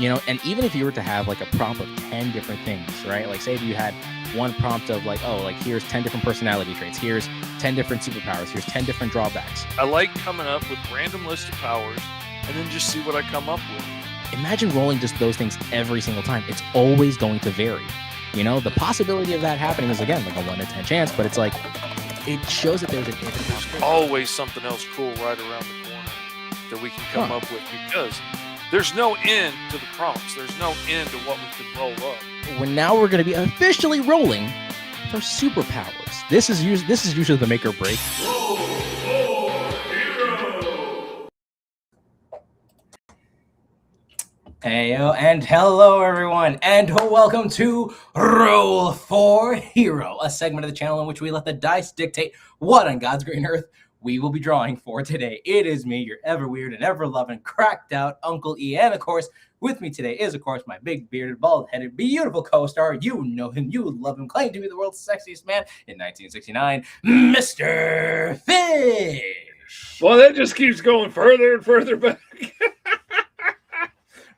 And even if you were to have like a prompt of 10 different things, right? Like say if you had one prompt of like, oh, like here's 10 different personality traits, here's 10 different superpowers, here's 10 different drawbacks. I like coming up with random list of powers and then just see what I come up with. Imagine rolling just those things every single time. It's always going to vary. The possibility of that happening is, again, like a 1 in 10 chance, but it's like, it shows that there's always something else cool right around the corner that we can come up with, because there's no end to the prompts. There's no end to what we could roll up. Now we're going to be officially rolling for superpowers. This is usually the make or break. Heyo, and hello everyone, and welcome to Roll for Hero, a segment of the channel in which we let the dice dictate what on God's green earth we will be drawing for today. It is me, your ever weird and ever loving, cracked out Uncle E, and of course, with me today is of course my big bearded, bald-headed, beautiful co-star. You know him, you love him, claimed to be the world's sexiest man in 1969, Mr. Fish. Well, that just keeps going further and further back.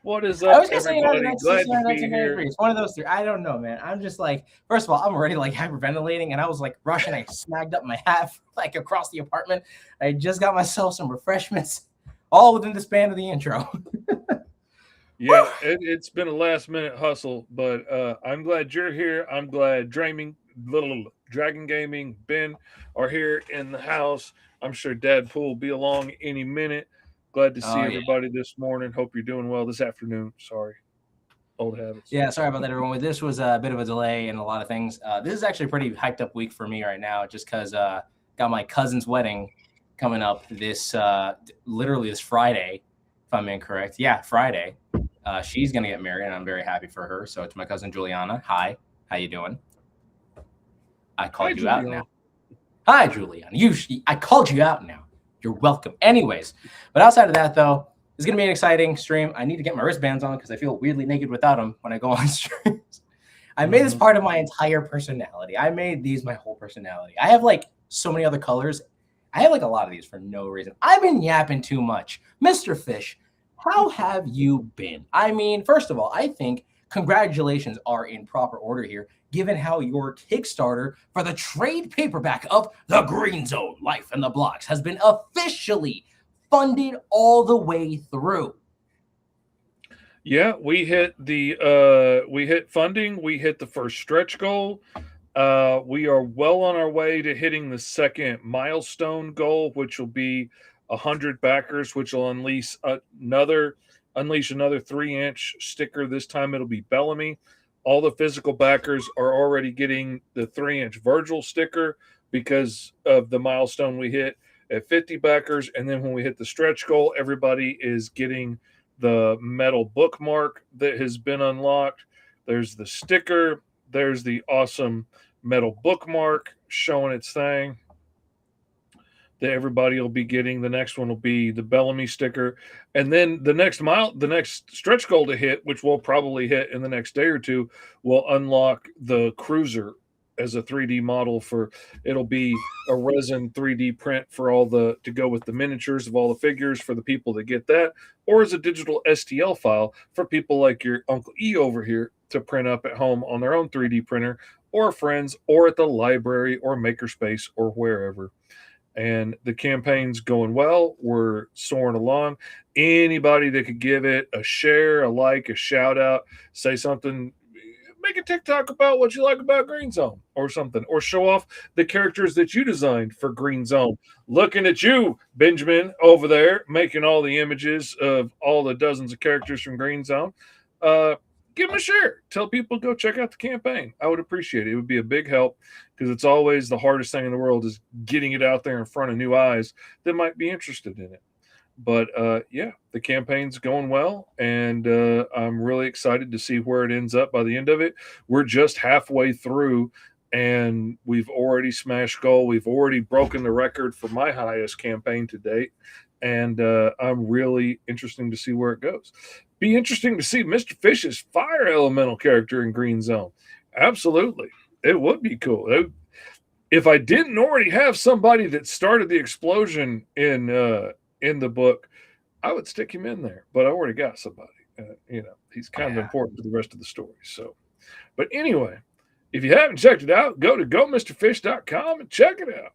What is up, everybody? Glad to be here. It's one of those three. I don't know, man. I'm just like, first of all, I'm already like hyperventilating, and I was like rushing. I snagged up my hat like across the apartment. I just got myself some refreshments, all within the span of the intro. Yeah, it's been a last minute hustle, but I'm glad you're here. I'm glad Dragon Gaming, Ben are here in the house. I'm sure Dadpool will be along any minute. Glad to see everybody this morning. Hope you're doing well this afternoon. Sorry. Old habits. Yeah, sorry about that, everyone. This was a bit of a delay in a lot of things. This is actually a pretty hyped up week for me right now, just because got my cousin's wedding coming up this literally this Friday, if I'm incorrect. Yeah, Friday. She's going to get married, and I'm very happy for her. So it's my cousin Juliana. Hi. How you doing? I called you out now. Hi, Juliana. I called you out now. You're welcome. Anyways, but outside of that, though, it's going to be an exciting stream. I need to get my wristbands on because I feel weirdly naked without them when I go on streams. I made this part of my entire personality. I made these my whole personality. I have like so many other colors. I have like a lot of these for no reason. I've been yapping too much. Mr. Fish, how have you been? I mean, first of all, I think congratulations are in proper order here, given how your Kickstarter for the trade paperback of The Green Zone, Life in the Blocks has been officially funded all the way through. Yeah, we hit funding. We hit the first stretch goal. We are well on our way to hitting the second milestone goal, which will be 100 backers, which will unleash another 3-inch sticker. This time it'll be Bellamy. All the physical backers are already getting the 3-inch Virgil sticker because of the milestone we hit at 50 backers. And then when we hit the stretch goal, everybody is getting the metal bookmark that has been unlocked. There's the sticker. There's the awesome metal bookmark showing its thing that everybody will be getting. The next one will be the Bellamy sticker. And then the next stretch goal to hit, which we'll probably hit in the next day or two, will unlock the Cruiser as a 3D model it'll be a resin 3D print to go with the miniatures of all the figures for the people that get that, or as a digital STL file for people like your Uncle E over here to print up at home on their own 3D printer, or friends, or at the library or makerspace or wherever. And the campaign's going well. We're soaring along. Anybody that could give it a share, a like, a shout out, say something, make a TikTok about what you like about Green Zone or something, or show off the characters that you designed for Green Zone. Looking at you, Benjamin, over there, making all the images of all the dozens of characters from Green Zone. Give them a share. Tell people go check out the campaign. I would appreciate it. It would be a big help because it's always the hardest thing in the world is getting it out there in front of new eyes that might be interested in it. But yeah, the campaign's going well, and I'm really excited to see where it ends up by the end of it. We're just halfway through, and we've already smashed goal. We've already broken the record for my highest campaign to date, and I'm really interested to see where it goes. Be interesting to see Mr. Fish's fire elemental character in Green Zone. Absolutely. It would be cool. If I didn't already have somebody that started the explosion in the book, I would stick him in there, but I already got somebody. He's kind of important to the rest of the story. So, but anyway, if you haven't checked it out, go to gomrfish.com and check it out.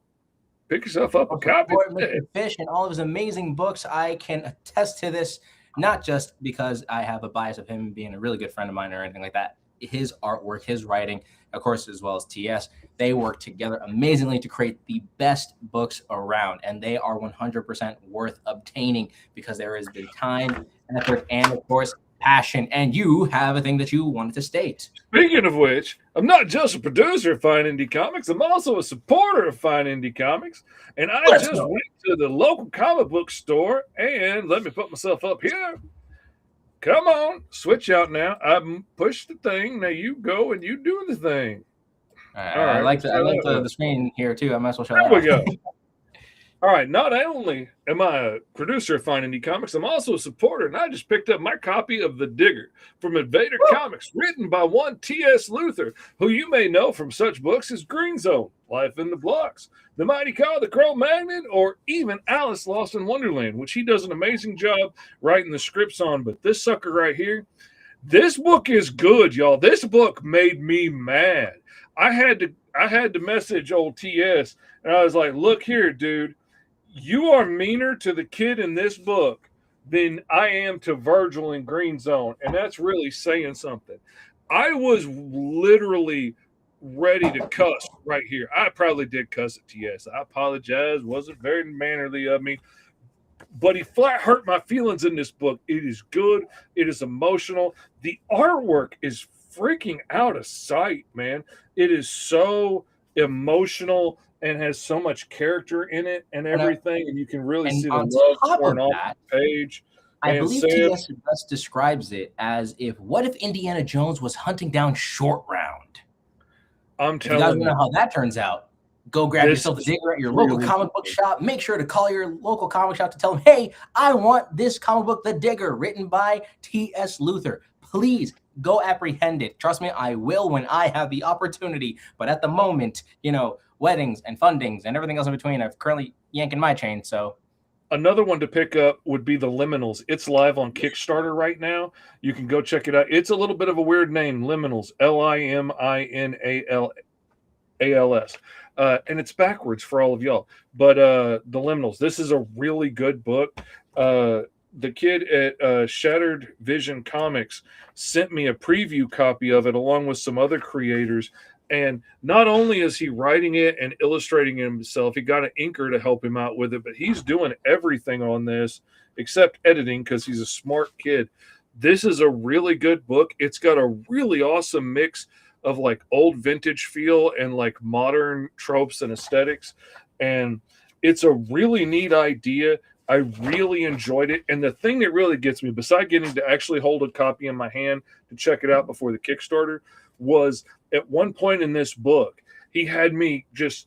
Pick yourself up a copy. Mr. Fish and all of his amazing books. I can attest to this, not just because I have a bias of him being a really good friend of mine or anything like that. His artwork, his writing, of course, as well as TS, they work together amazingly to create the best books around, and they are 100% worth obtaining because there has been time, effort, and of course, passion. And you have a thing that you wanted to state. Speaking of which, I'm not just a producer of Fine Indie Comics, I'm also a supporter of Fine Indie Comics. And I went to the local comic book store, and let me put myself up here. Come on, switch out now. I pushed the thing. Now you go and you do the thing. All right. I like the screen here too. I might as well show that. There we go. All right, not only am I a producer of Fine Indie Comics, I'm also a supporter, and I just picked up my copy of The Digger from Invader Comics, written by one T.S. Luther, who you may know from such books as Green Zone, Life in the Blocks, The Mighty Car, The Cro-Magnon, or even Alice Lost in Wonderland, which he does an amazing job writing the scripts on. But this sucker right here, this book is good, y'all. This book made me mad. I had to message old T.S., and I was like, look here, dude. You are meaner to the kid in this book than I am to Virgil in Green Zone. And that's really saying something. I was literally ready to cuss right here. I probably did cuss at TS. I apologize. Wasn't very mannerly of me. But he flat hurt my feelings in this book. It is good. It is emotional. The artwork is freaking out of sight, man. It is so emotional and has so much character in it and everything, and you can really see the love pouring off the page. I believe T.S. best describes it as what if Indiana Jones was hunting down Short Round? I'm telling you. If you guys know how that turns out, go grab yourself a Digger at your local comic book shop. Make sure to call your local comic shop to tell them, hey, I want this comic book, The Digger, written by T.S. Luther. Please go apprehend it. Trust me, I will when I have the opportunity. But at the moment, weddings and fundings and everything else in between, I'm currently yanking my chain. So another one to pick up would be The Liminals. It's live on Kickstarter right now. You can go check it out. It's a little bit of a weird name, Liminals, Liminals. And it's backwards for all of y'all. But The Liminals, this is a really good book. The kid at Shattered Vision Comics sent me a preview copy of it along with some other creators. And not only is he writing it and illustrating it himself, he got an inker to help him out with it, but he's doing everything on this except editing because he's a smart kid. This is a really good book. It's got a really awesome mix of like old vintage feel and like modern tropes and aesthetics. And it's a really neat idea. I really enjoyed it. And the thing that really gets me, besides getting to actually hold a copy in my hand to check it out before the Kickstarter, was at one point in this book, he had me just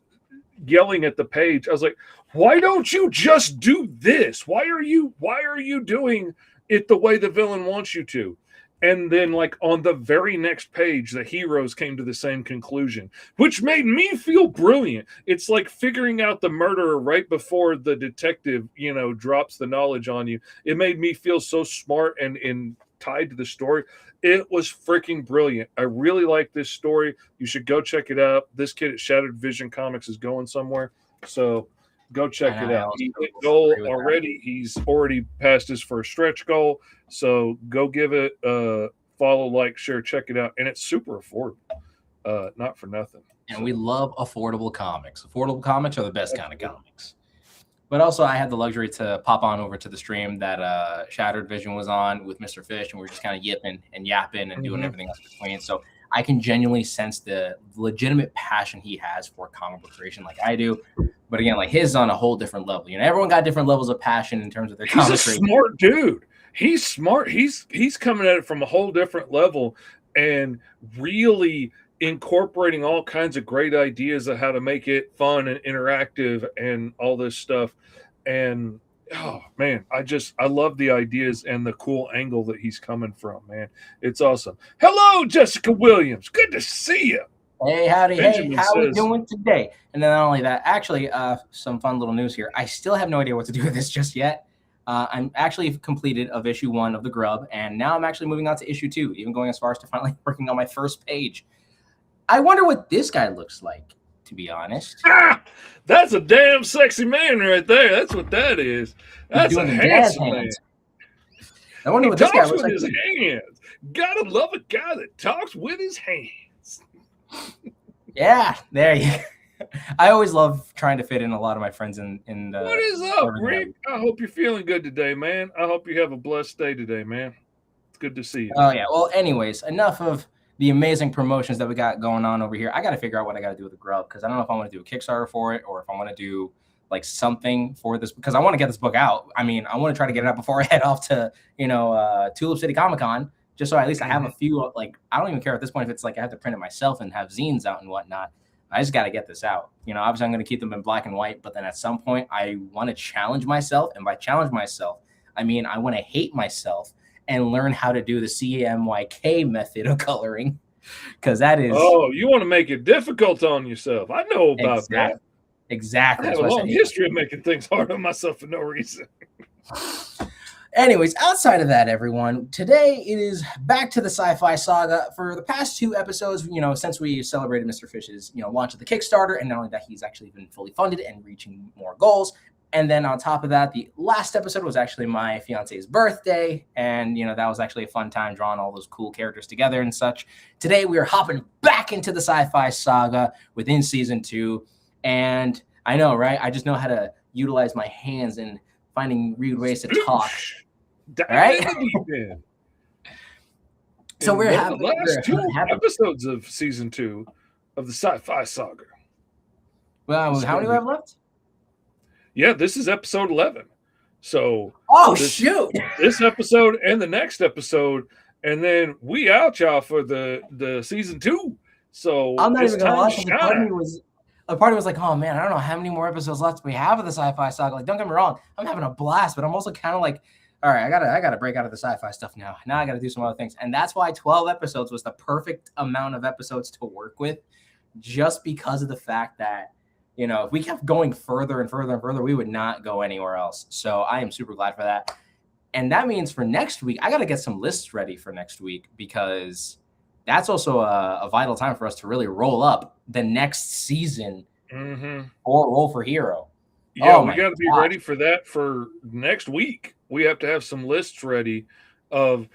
yelling at the page. I was like, why don't you just do this? Why are you doing it the way the villain wants you to? And then like on the very next page, the heroes came to the same conclusion, which made me feel brilliant. It's like figuring out the murderer right before the detective, drops the knowledge on you. It made me feel so smart and tied to the story. It was freaking brilliant. I really like this story. You should go check it out. This kid at Shattered Vision Comics is going somewhere. So go check it out. He hit goal already. He's already passed his first stretch goal. So go give it a follow, like, share, check it out. And it's super affordable. Not for nothing. And we love affordable comics. Affordable comics are the best kind of comics. But also, I had the luxury to pop on over to the stream that Shattered Vision was on with Mr. Fish, and we were just kind of yipping and yapping and doing everything else between. So I can genuinely sense the legitimate passion he has for comic book creation like I do. But again, like his is on a whole different level. Everyone got different levels of passion in terms of their comic creation. He's a smart dude. He's smart. He's coming at it from a whole different level and really incorporating all kinds of great ideas of how to make it fun and interactive and all this stuff. And oh man, I love the ideas and the cool angle that he's coming from, man. It's awesome. Hello, Jessica Williams. Good to see you. Hey, howdy. Benjamin, hey, how are we doing today? And then not only that, actually, some fun little news here. I still have no idea what to do with this just yet. I'm actually completed of issue 1 of the Grub, and now I'm actually moving on to issue 2, even going as far as to finally working on my first page. I wonder what this guy looks like, to be honest. Ah, that's a damn sexy man right there. That's what that is. That's a handsome man. I wonder what this guy looks like. He talks with his hands. Gotta love a guy that talks with his hands. Yeah, there you go. I always love trying to fit in a lot of my friends in the. What is up, Rick? I hope you're feeling good today, man. I hope you have a blessed day today, man. It's good to see you. Oh yeah. Well, anyways, enough of the amazing promotions that we got going on over here. I got to figure out what I got to do with the Grub, because I don't know if I want to do a Kickstarter for it or if I want to do like something for this, because I want to get this book out. I mean, I want to try to get it out before I head off to Tulip City Comic-Con, just so at least I have a few. Like, I don't even care at this point if it's like I have to print it myself and have zines out and whatnot. I just got to get this out. Obviously I'm going to keep them in black and white, but then at some point I want to challenge myself. And by challenge myself, I mean, I want to hate myself and learn how to do the CMYK method of coloring. Because that is. Oh, you want to make it difficult on yourself. I know about that. Exactly. I have a long history of making things hard on myself for no reason. Anyways, outside of that, everyone, today it is back to the Sci-Fi Saga. For the past 2 episodes, since we celebrated Mr. Fish's, launch of the Kickstarter, and not only that, he's actually been fully funded and reaching more goals. And then on top of that, the last episode was actually my fiance's birthday, and that was actually a fun time drawing all those cool characters together and such. Today we are hopping back into the Sci-Fi Saga within season 2, and I know, right? I just know how to utilize my hands and finding weird ways to talk. Right? So we're having the last 2 episodes of season 2 of the Sci-Fi Saga. Well, how many do we have left? Yeah, this is episode 11. So shoot! This episode and the next episode, and then we out y'all for the season 2. So I'm not even gonna lie. A part of me was like, oh man, I don't know how many more episodes left we have of the Sci-Fi Saga. Like, don't get me wrong, I'm having a blast, but I'm also kind of like, all right, I gotta break out of the sci-fi stuff now. Now I gotta do some other things, and that's why 12 episodes was the perfect amount of episodes to work with, just because of the fact that if we kept going further and further and further, we would not go anywhere else. So I am super glad for that, and that means for next week, I gotta get some lists ready for next week, because that's also a vital time for us to really roll up the next season or roll for hero. Yeah, we got to be ready for that for next week. We have to have some lists ready and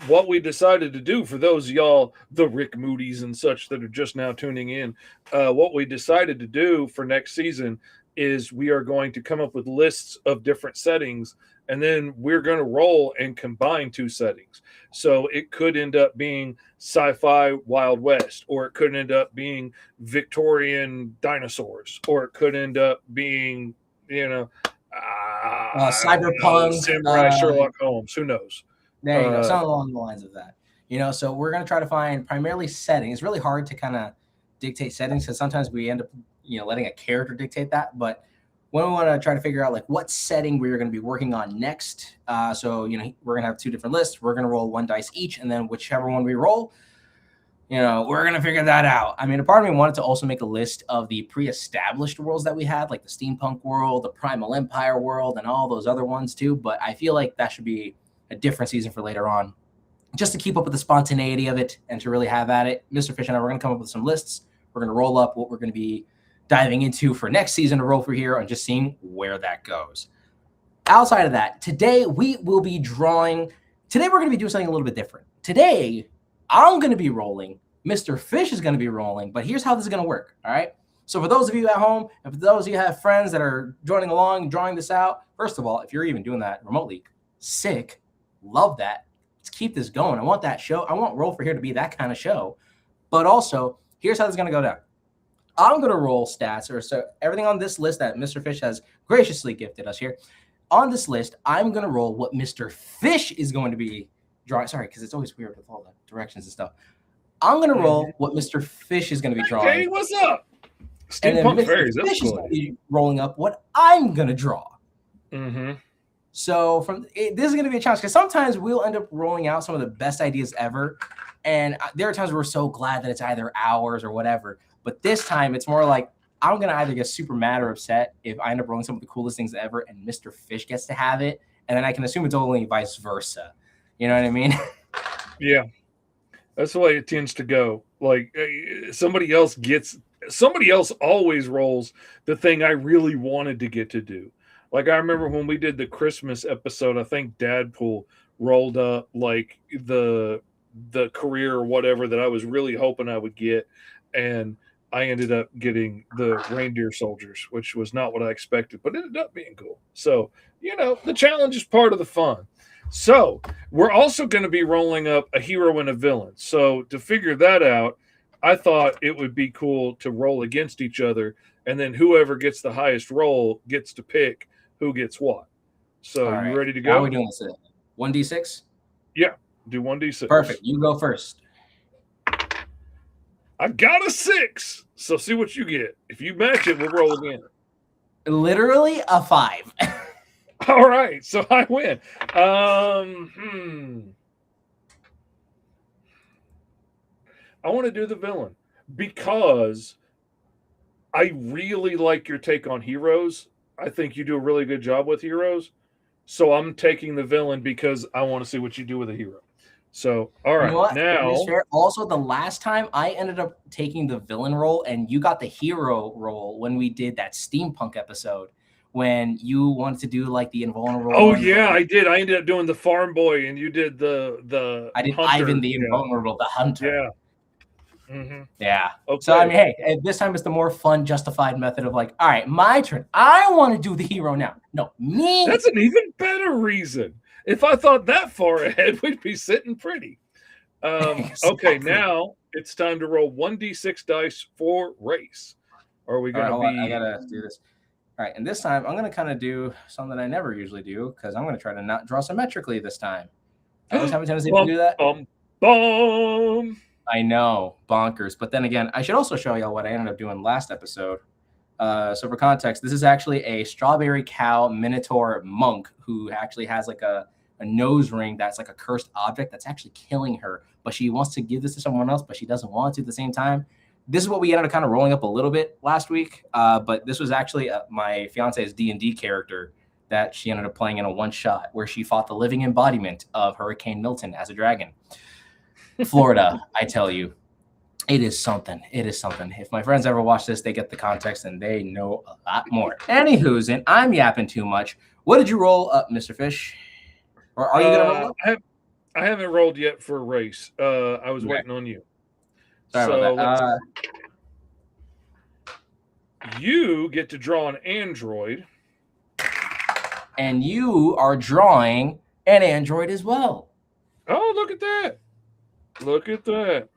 what we decided to do for those of y'all, the Rick Moody's and such that are just now tuning in. What we decided to do for next season is we are going to come up with lists of different settings, and then we're going to roll and combine 2 settings. So it could end up being sci-fi Wild West, or it could end up being Victorian dinosaurs, or it could end up being, cyberpunk, samurai Sherlock Holmes. Who knows? There you go. Something along the lines of that. So we're going to try to find primarily settings. It's really hard to kind of dictate settings, because sometimes we end up, letting a character dictate that. But when we want to try to figure out like what setting we're going to be working on next, so we're going to have 2 different lists. We're going to roll 1 dice each, and then whichever one we roll, we're going to figure that out. I mean, a part of me wanted to also make a list of the pre-established worlds that we had, like the steampunk world, the primal empire world, and all those other ones too. But I feel like that should be a different season for later on, just to keep up with the spontaneity of it and to really have at it. Mr. Fish and I, we're going to come up with some lists. We're going to roll up what we're going to be diving into for next season to roll for here, and just seeing where that goes. Outside of that, today we will be drawing. Today we're going to be doing something a little bit different. Today, I'm going to be rolling. Mr. Fish is going to be rolling, but here's how this is going to work. All right. So for those of you at home, and for those of you who have friends that are joining along, drawing this out, first of all, if you're even doing that remotely, sick, love that. Let's keep this going. I want that show. I want Roll for Here to be that kind of show. But also, here's how this is going to go down. I'm going to roll stats, or so everything on this list that Mr. Fish has graciously gifted us here. On this list, I'm going to roll what Mr. Fish is going to be drawing. Sorry, because it's always weird with all the directions and stuff. I'm going to roll what Mr. Fish is going to be drawing. Hey, what's up? Steampunk Fairies. Mr. Fish is going to be rolling up what I'm going to draw. Mm-hmm. So this is going to be a challenge, because sometimes we'll end up rolling out some of the best ideas ever. And there are times we're so glad that it's either ours or whatever. But this time it's more like I'm going to either get super mad or upset if I end up rolling some of the coolest things ever and Mr. Fish gets to have it. and then I can assume it's only vice versa. You know what I mean? Yeah, that's the way it tends to go. Like somebody else always rolls the thing I really wanted to get to do. Like I remember when we did the Christmas episode, I think Dadpool rolled up like the career or whatever that I was really hoping I would get, and I ended up getting the reindeer soldiers, which was not what I expected, but it ended up being cool. So, the challenge is part of the fun. So, we're also going to be rolling up a hero and a villain. So, to figure that out, I thought it would be cool to roll against each other, and then whoever gets the highest roll gets to pick who gets what. So, All you right. ready to How go? are we doing this? 1d6? Yeah, do 1d6. Perfect. You go first. I got a 6. So see what you get. If you match it, we'll roll again. Literally a 5. All right, so I win. I want to do the villain because I really like your take on heroes. I think you do a really good job with heroes. So I'm taking the villain because I want to see what you do with a hero. So, all right, You know what? now. It is fair. Also, the last time I ended up taking the villain role and you got the hero role when we did that steampunk episode when you wanted to do like the invulnerable. Oh yeah, I did. I ended up doing the farm boy, and you did the. I did hunter. Ivan the invulnerable, the hunter. Yeah. Mm-hmm. Yeah. Okay. So I mean, hey, this time it's the more fun, justified method of like, all right, my turn. I want to do the hero now. No, me. That's an even better reason. If I thought that far ahead, we'd be sitting pretty. Exactly. Okay, now it's time to roll 1d6 dice for race. Are we going to be? I gotta do this. All right, and this time I'm gonna kind of do something I never usually do because I'm gonna try to not draw symmetrically this time. I always have a tendency to do that. Boom. I know, bonkers. But then again, I should also show y'all what I ended up doing last episode. So for context, this is actually a strawberry cow minotaur monk who actually has like a nose ring that's like a cursed object that's actually killing her. But she wants to give this to someone else, but she doesn't want to at the same time. This is what we ended up kind of rolling up a little bit last week. But this was actually my fiance's D&D character that she ended up playing in a one-shot where she fought the living embodiment of Hurricane Milton as a dragon. Florida, I tell you, it is something. It is something. If my friends ever watch this, they get the context and they know a lot more. Anywho's, and I'm yapping too much. What did you roll up, Mr. Fish? Or are you going to roll up? I haven't rolled yet for a race. I was waiting on you. Sorry about that. You get to draw an android. And you are drawing an android as well. Oh, look at that. Look at that.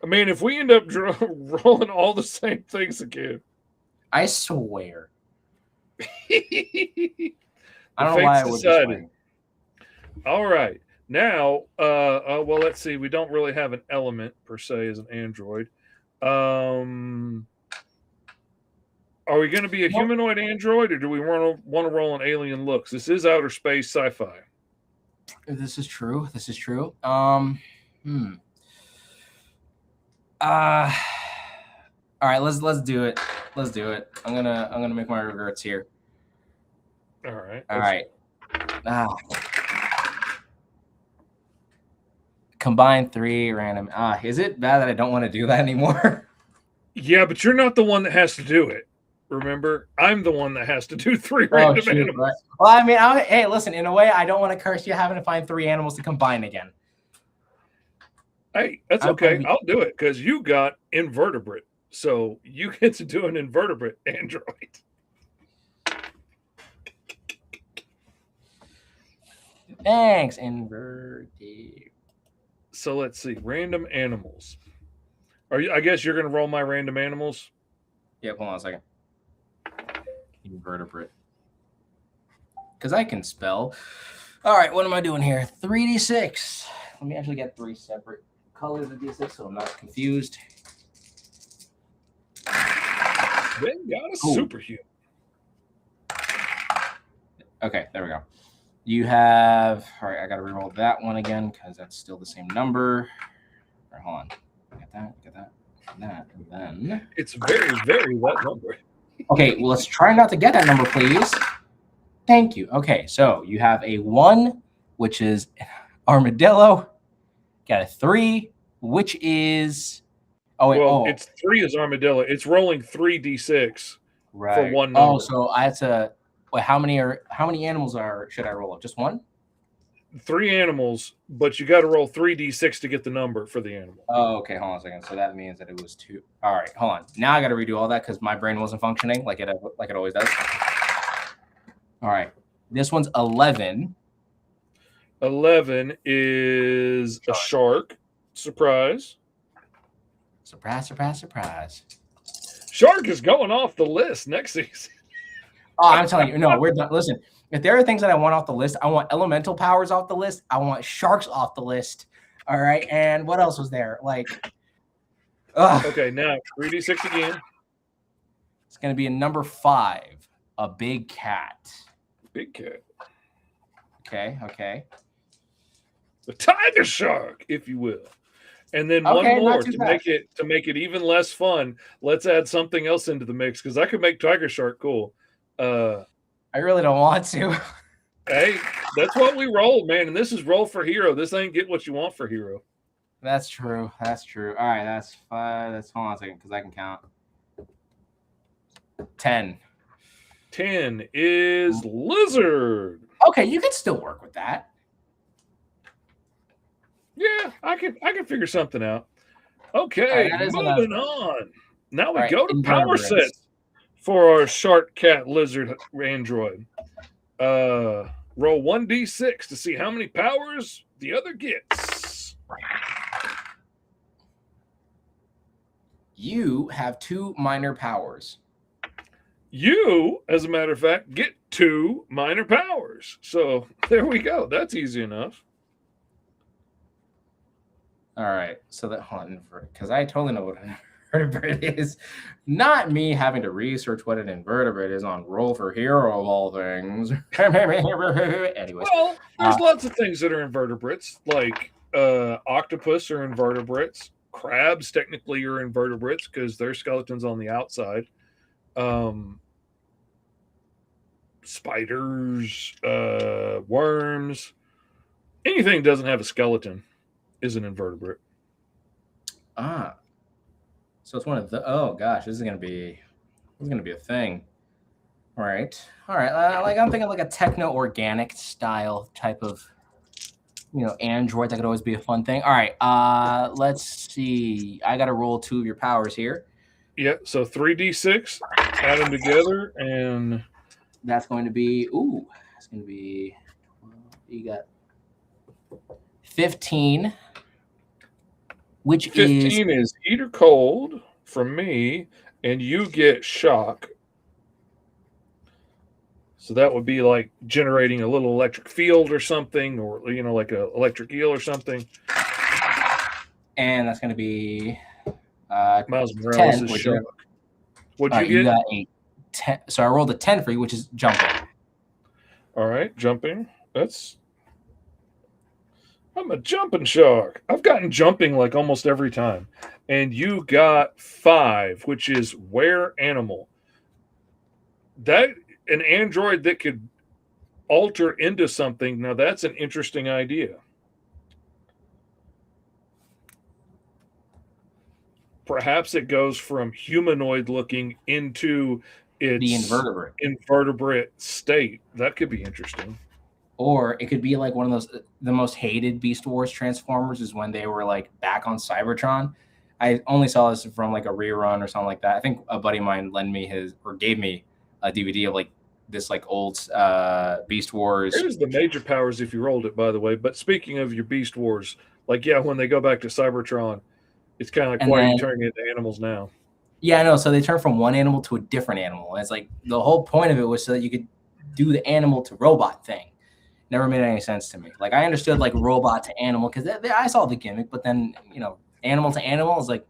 I mean, if we end up rolling all the same things again. I swear. I don't know why I would be. All right. Now, well, let's see. We don't really have an element per se as an android. Are we going to be a humanoid android, or do we want to roll an alien looks? This is outer space sci-fi. This is true. All right, let's do it. I'm gonna make my regrets here. All right. Combine 3 random. Is it bad that I don't want to do that anymore? Yeah, but you're not the one that has to do it. Remember, I'm the one that has to do 3 random animals. Right. Well, I mean, hey, listen. In a way, I don't want to curse you having to find 3 animals to combine again. Hey, that's okay. I'll do it because you got invertebrate. So you get to do an invertebrate android. Thanks, invertebrate. So let's see. Random animals. I guess you're going to roll my random animals? Yeah, hold on a second. Invertebrate. Because I can spell. All right, what am I doing here? 3d6. Let me actually get 3 separate colors of D6 so I'm not confused. They got a superhuman. Okay, there we go. You have, all right, I got to reroll that one again because that's still the same number. All right, hold on. Get that, and then. It's very, very that number. Okay, well, let's try not to get that number, please. Thank you. Okay, so you have a 1, which is armadillo. Got a 3, which is It's 3 is armadillo. It's rolling 3d6 for right. one Oh, number. so I have to. Wait, how many animals should I roll up? Just 1? 3 animals, but you got to roll 3d6 to get the number for the animal. Oh, okay. Hold on a second. So that means that it was 2. All right, hold on. Now I got to redo all that because my brain wasn't functioning like it always does. All right, this one's 11. 11 is a shark. Surprise. Surprise, surprise, surprise. Shark is going off the list next season. Oh, I'm telling you, no, we're done. Listen, if there are things that I want off the list, I want elemental powers off the list. I want sharks off the list. All right, and what else was there? Okay, now 3d6 again. It's going to be a number 5, a big cat. Big cat. Okay. The tiger shark, if you will. And then one more to make it even less fun. Let's add something else into the mix because I could make tiger shark cool. I really don't want to. Hey, that's what we roll, man. And this is roll for hero. This ain't get what you want for hero. That's true. All right, that's 5. Hold on a second because I can count. 10. 10 is lizard. Okay, you can still work with that. Yeah, I can figure something out. Okay, moving on. Now we go to power sets for our shark, cat, lizard, android. Roll 1d6 to see how many powers the other gets. You have 2 minor powers. You, as a matter of fact, get 2 minor powers. So there we go. That's easy enough. All right. So because I totally know what an invertebrate is. Not me having to research what an invertebrate is on Roll for Hero of all things. Anyways. Well, there's lots of things that are invertebrates, like octopus are invertebrates. Crabs technically are invertebrates because their skeleton's on the outside. Spiders, worms, anything that doesn't have a skeleton is an invertebrate. So it's one of the. Oh gosh, this is gonna be a thing. All right. I'm thinking like a techno organic style type of, android that could always be a fun thing. All right. Let's see. I got to roll 2 of your powers here. Yeah. So 3d6, add them together, and that's going to be. Ooh, it's going to be. You got 15. Which 15 is heat or cold from me, and you get shock. So that would be like generating a little electric field or something, or like an electric eel or something. And that's going to be Miles Morales 10, is shock. What'd you get? You got a 10. So I rolled a 10 for you, which is jumping. All right, jumping. I'm a jumping shark. I've gotten jumping like almost every time. And you got 5, which is where animal. That an android that could alter into something. Now that's an interesting idea. Perhaps it goes from humanoid looking into its the invertebrate state. That could be interesting. Or it could be like one of those, the most hated Beast Wars Transformers is when they were like back on Cybertron. I only saw this from like a rerun or something like that. I think a buddy of mine gave me a DVD of like this like old Beast Wars. Here's the major powers if you rolled it, by the way. But speaking of your Beast Wars, when they go back to Cybertron, it's kind of like, why are you turning into animals now? Yeah, I know. So they turn from one animal to a different animal. And it's like the whole point of it was so that you could do the animal to robot thing. Never made any sense to me. Like I understood like robot to animal because I saw the gimmick, but then animal to animal is like,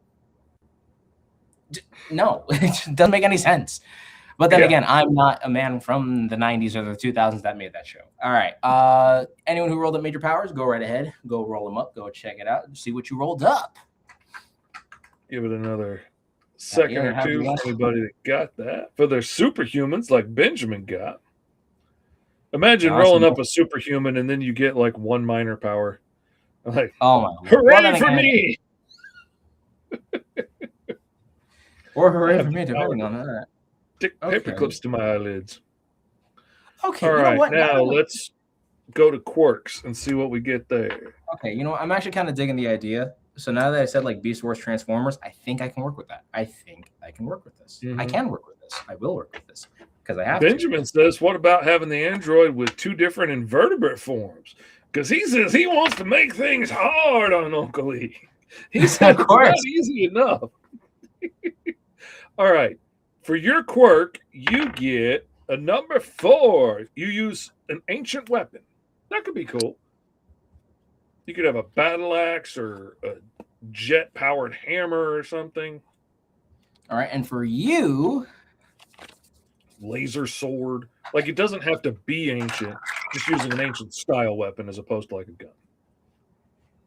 no, it doesn't make any sense. But then again, I'm not a man from the 90s or the 2000s that made that show. All right. Anyone who rolled up major powers, go right ahead. Go roll them up. Go check it out. See what you rolled up. Give it another second or two for anybody that got that. For their superhumans like Benjamin got. Imagine Honestly, rolling up a superhuman and then you get like 1 minor power. Like, oh my lord. Well, hooray then for again, me! or I hooray have for the me, power depending to on that. stick paper Okay. clips to my eyelids. Okay, All you know right, what? now let's go to quirks and see what we get there. Okay, you know what? I'm actually kind of digging the idea. So now that I said like Beast Wars Transformers, I think I can work with that. I think I can work with this. I Mhm. can work with this. I will work with this because I have Benjamin says, what about having the android with 2 different invertebrate forms? Because he says he wants to make things hard on Uncle E. He to. said Of it's not course. easy enough. All right. For your quirk, you get a number 4. You use an ancient weapon. That could be cool. You could have a battle axe or a jet-powered hammer or something. All right, and for you, Laser sword. Like, it doesn't have to be ancient. Just using an ancient style weapon as opposed to like a gun.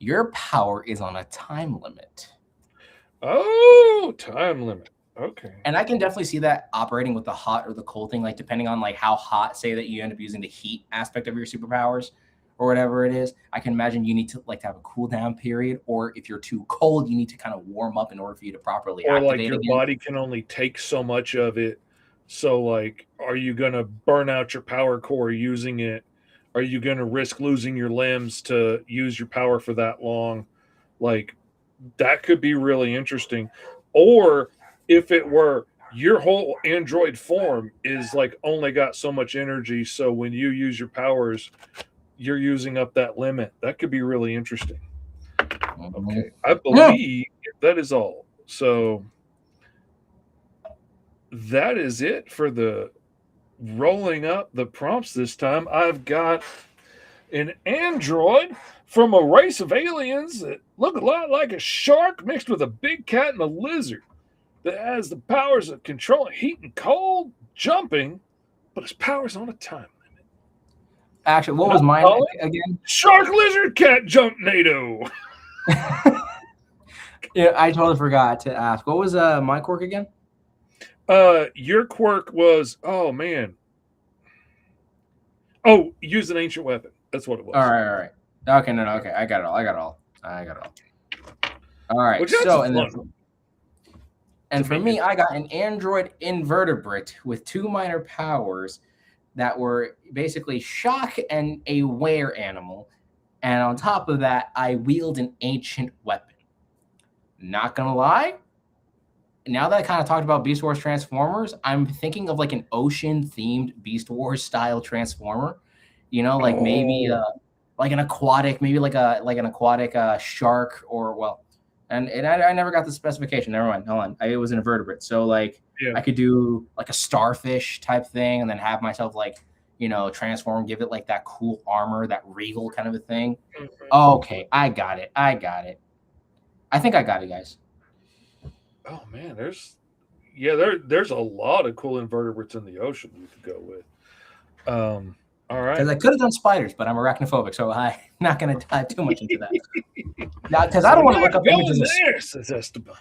your power is on a time limit. Oh, time limit. Okay. And I can definitely see that operating with the hot or the cold thing, like depending on like how hot, say that you end up using the heat aspect of your superpowers or whatever it is. I can imagine you need to like to have a cooldown period, or if you're too cold, you need to kind of warm up in order for you to properly Or like activate your again. body can only take so much of it. So like, are you going to burn out your power core using it? Are you going to risk losing your limbs to use your power for that long? Like, that could be really interesting. Or if it were your whole android form is like only got so much energy, so when you use your powers, you're using up that limit. That could be really interesting. Okay, I believe that is all. So that is it for the rolling up the prompts this time. I've got an android from a race of aliens that look a lot like a shark mixed with a big cat and a lizard that has the powers of controlling heat and cold, jumping, but his powers on a time limit. Actually, what was mine again? Shark Lizard Cat Jump NATO. Yeah, I totally forgot to ask. What was my quirk again? Your quirk was, oh man. Oh, use an ancient weapon. That's what it was. All right. Okay, no, okay. I got it all. All right. Which that's so, and for me, I got an android invertebrate with 2 minor powers that were basically shock and a were animal. And on top of that, I wield an ancient weapon. Not gonna lie, now that I kind of talked about Beast Wars Transformers, I'm thinking of like an ocean-themed Beast Wars style Transformer. You know, like maybe like an aquatic, maybe like an aquatic shark, or well, and I never got the specification. Never mind. Hold on. It was an invertebrate. So like I could do like a starfish type thing and then have myself like, you know, transform, give it like that cool armor, that regal kind of a thing. Okay, I got it. I think I got it, guys. Oh man, there's a lot of cool invertebrates in the ocean you could go with. All right. Because I could have done spiders, but I'm arachnophobic, so I'm not going to dive too much into that. Now, because I don't want to look up images of there, says Esteban.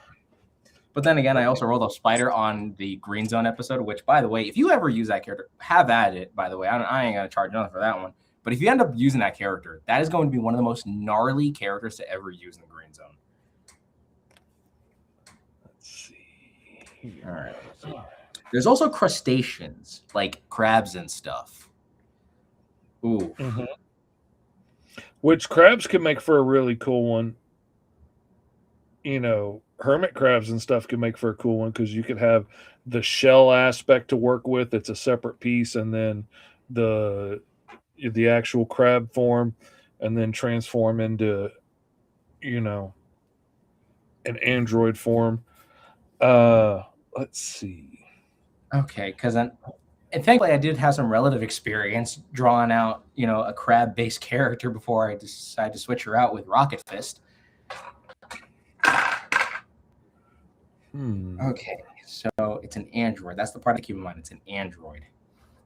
But then again, I also rolled a spider on the Green Zone episode, which, by the way, if you ever use that character, have at it, by the way. I ain't going to charge nothing for that one. But if you end up using that character, that is going to be one of the most gnarly characters to ever use in the Green Zone. Let's see. All right. There's also crustaceans, like crabs and stuff. Ooh. Mm-hmm. Which crabs could make for a really cool one. You know, hermit crabs and stuff could make for a cool one because you could have the shell aspect to work with. It's a separate piece, and then the actual crab form, and then transform into, you know, an android form. Let's see. Okay, because and thankfully I did have some relative experience drawing out, you know, a crab-based character before I decided to switch her out with Rocket Fist. Okay, so it's an android. That's the part to keep in mind. It's an android.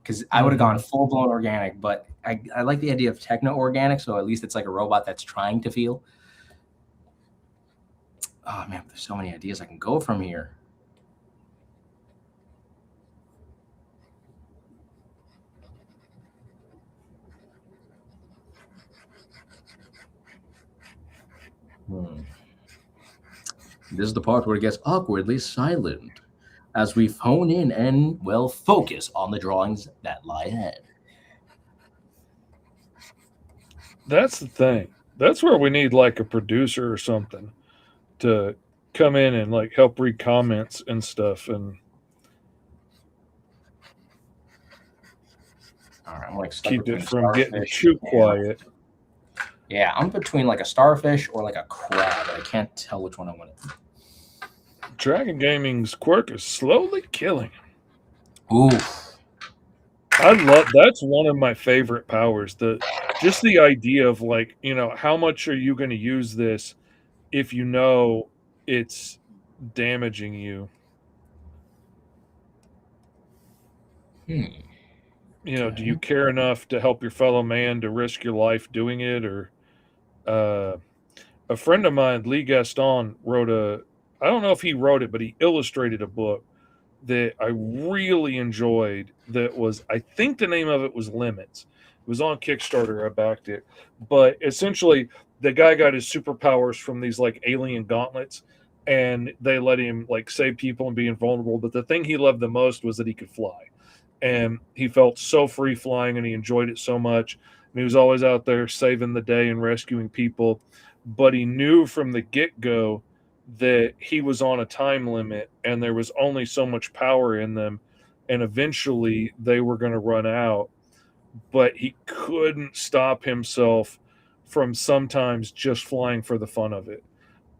Because I would have gone full-blown organic, but I like the idea of techno-organic, so at least it's like a robot that's trying to feel. Oh, man, there's so many ideas I can go from here. This is the part where it gets awkwardly silent as we phone in and, well, focus on the drawings that lie ahead. That's the thing. That's where we need like a producer or something to come in and like help read comments and stuff. And All right, I'm like stuck keep it between from getting starfish. too quiet. Yeah, I'm between like a starfish or like a crab. I can't tell which one I want to. Dragon Gaming's quirk is slowly killing. Oof. I love that's one of my favorite powers. Just the idea of like, how much are you going to use this if you know it's damaging you? Hmm. Do you care enough to help your fellow man to risk your life doing it? Or a friend of mine, Lee Gaston, I don't know if he wrote it, but he illustrated a book that I really enjoyed. I think the name of it was Limits. It was on Kickstarter. I backed it. But essentially, the guy got his superpowers from these like alien gauntlets, and they let him like save people and be invulnerable. But the thing he loved the most was that he could fly. And he felt so free flying, and he enjoyed it so much. And he was always out there saving the day and rescuing people. But he knew from the get-go that he was on a time limit and there was only so much power in them, and eventually they were going to run out. But he couldn't stop himself from sometimes just flying for the fun of it,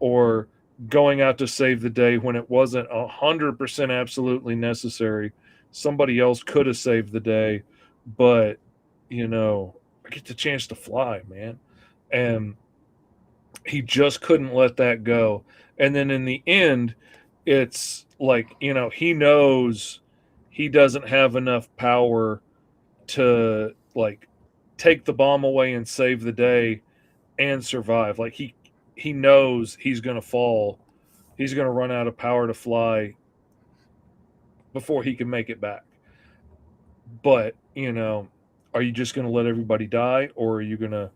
or going out to save the day when it wasn't 100% absolutely necessary. Somebody else could have saved the day, but I get the chance to fly, man. And he just couldn't let that go. And then in the end, it's like, he knows he doesn't have enough power to like take the bomb away and save the day and survive. Like he knows he's going to fall. He's going to run out of power to fly before he can make it back. But, are you just going to let everybody die, or are you going to,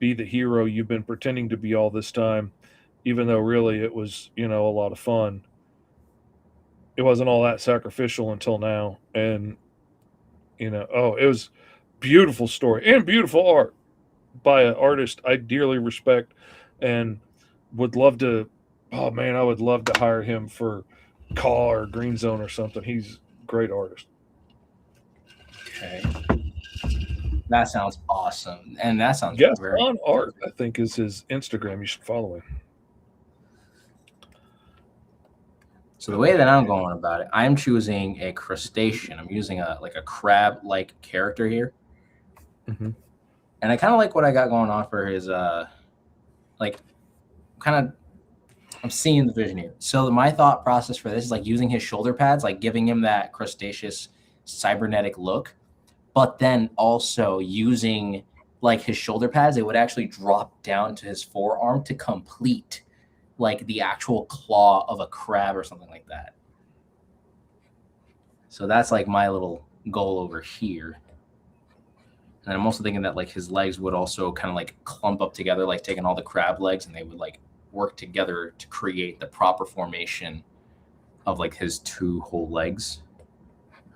be the hero you've been pretending to be all this time, even though really it was, a lot of fun. It wasn't all that sacrificial until now. And, it was beautiful story and beautiful art by an artist I dearly respect and would love to. Oh man, I would love to hire him for Call or Green Zone or something. He's a great artist. Okay. That sounds awesome. And that sounds Yes, very on art, I think, is his Instagram. You should follow him. So the way that I'm going about it, I'm choosing a crustacean. I'm using a crab-like character here. Mm-hmm. And I kind of like what I got going on for his I'm seeing the vision here. So my thought process for this is like using his shoulder pads, like giving him that crustaceous cybernetic look, but then also using like his shoulder pads, it would actually drop down to his forearm to complete like the actual claw of a crab or something like that. So that's like my little goal over here. And I'm also thinking that like his legs would also kind of like clump up together, like taking all the crab legs, and they would like work together to create the proper formation of like his two whole legs.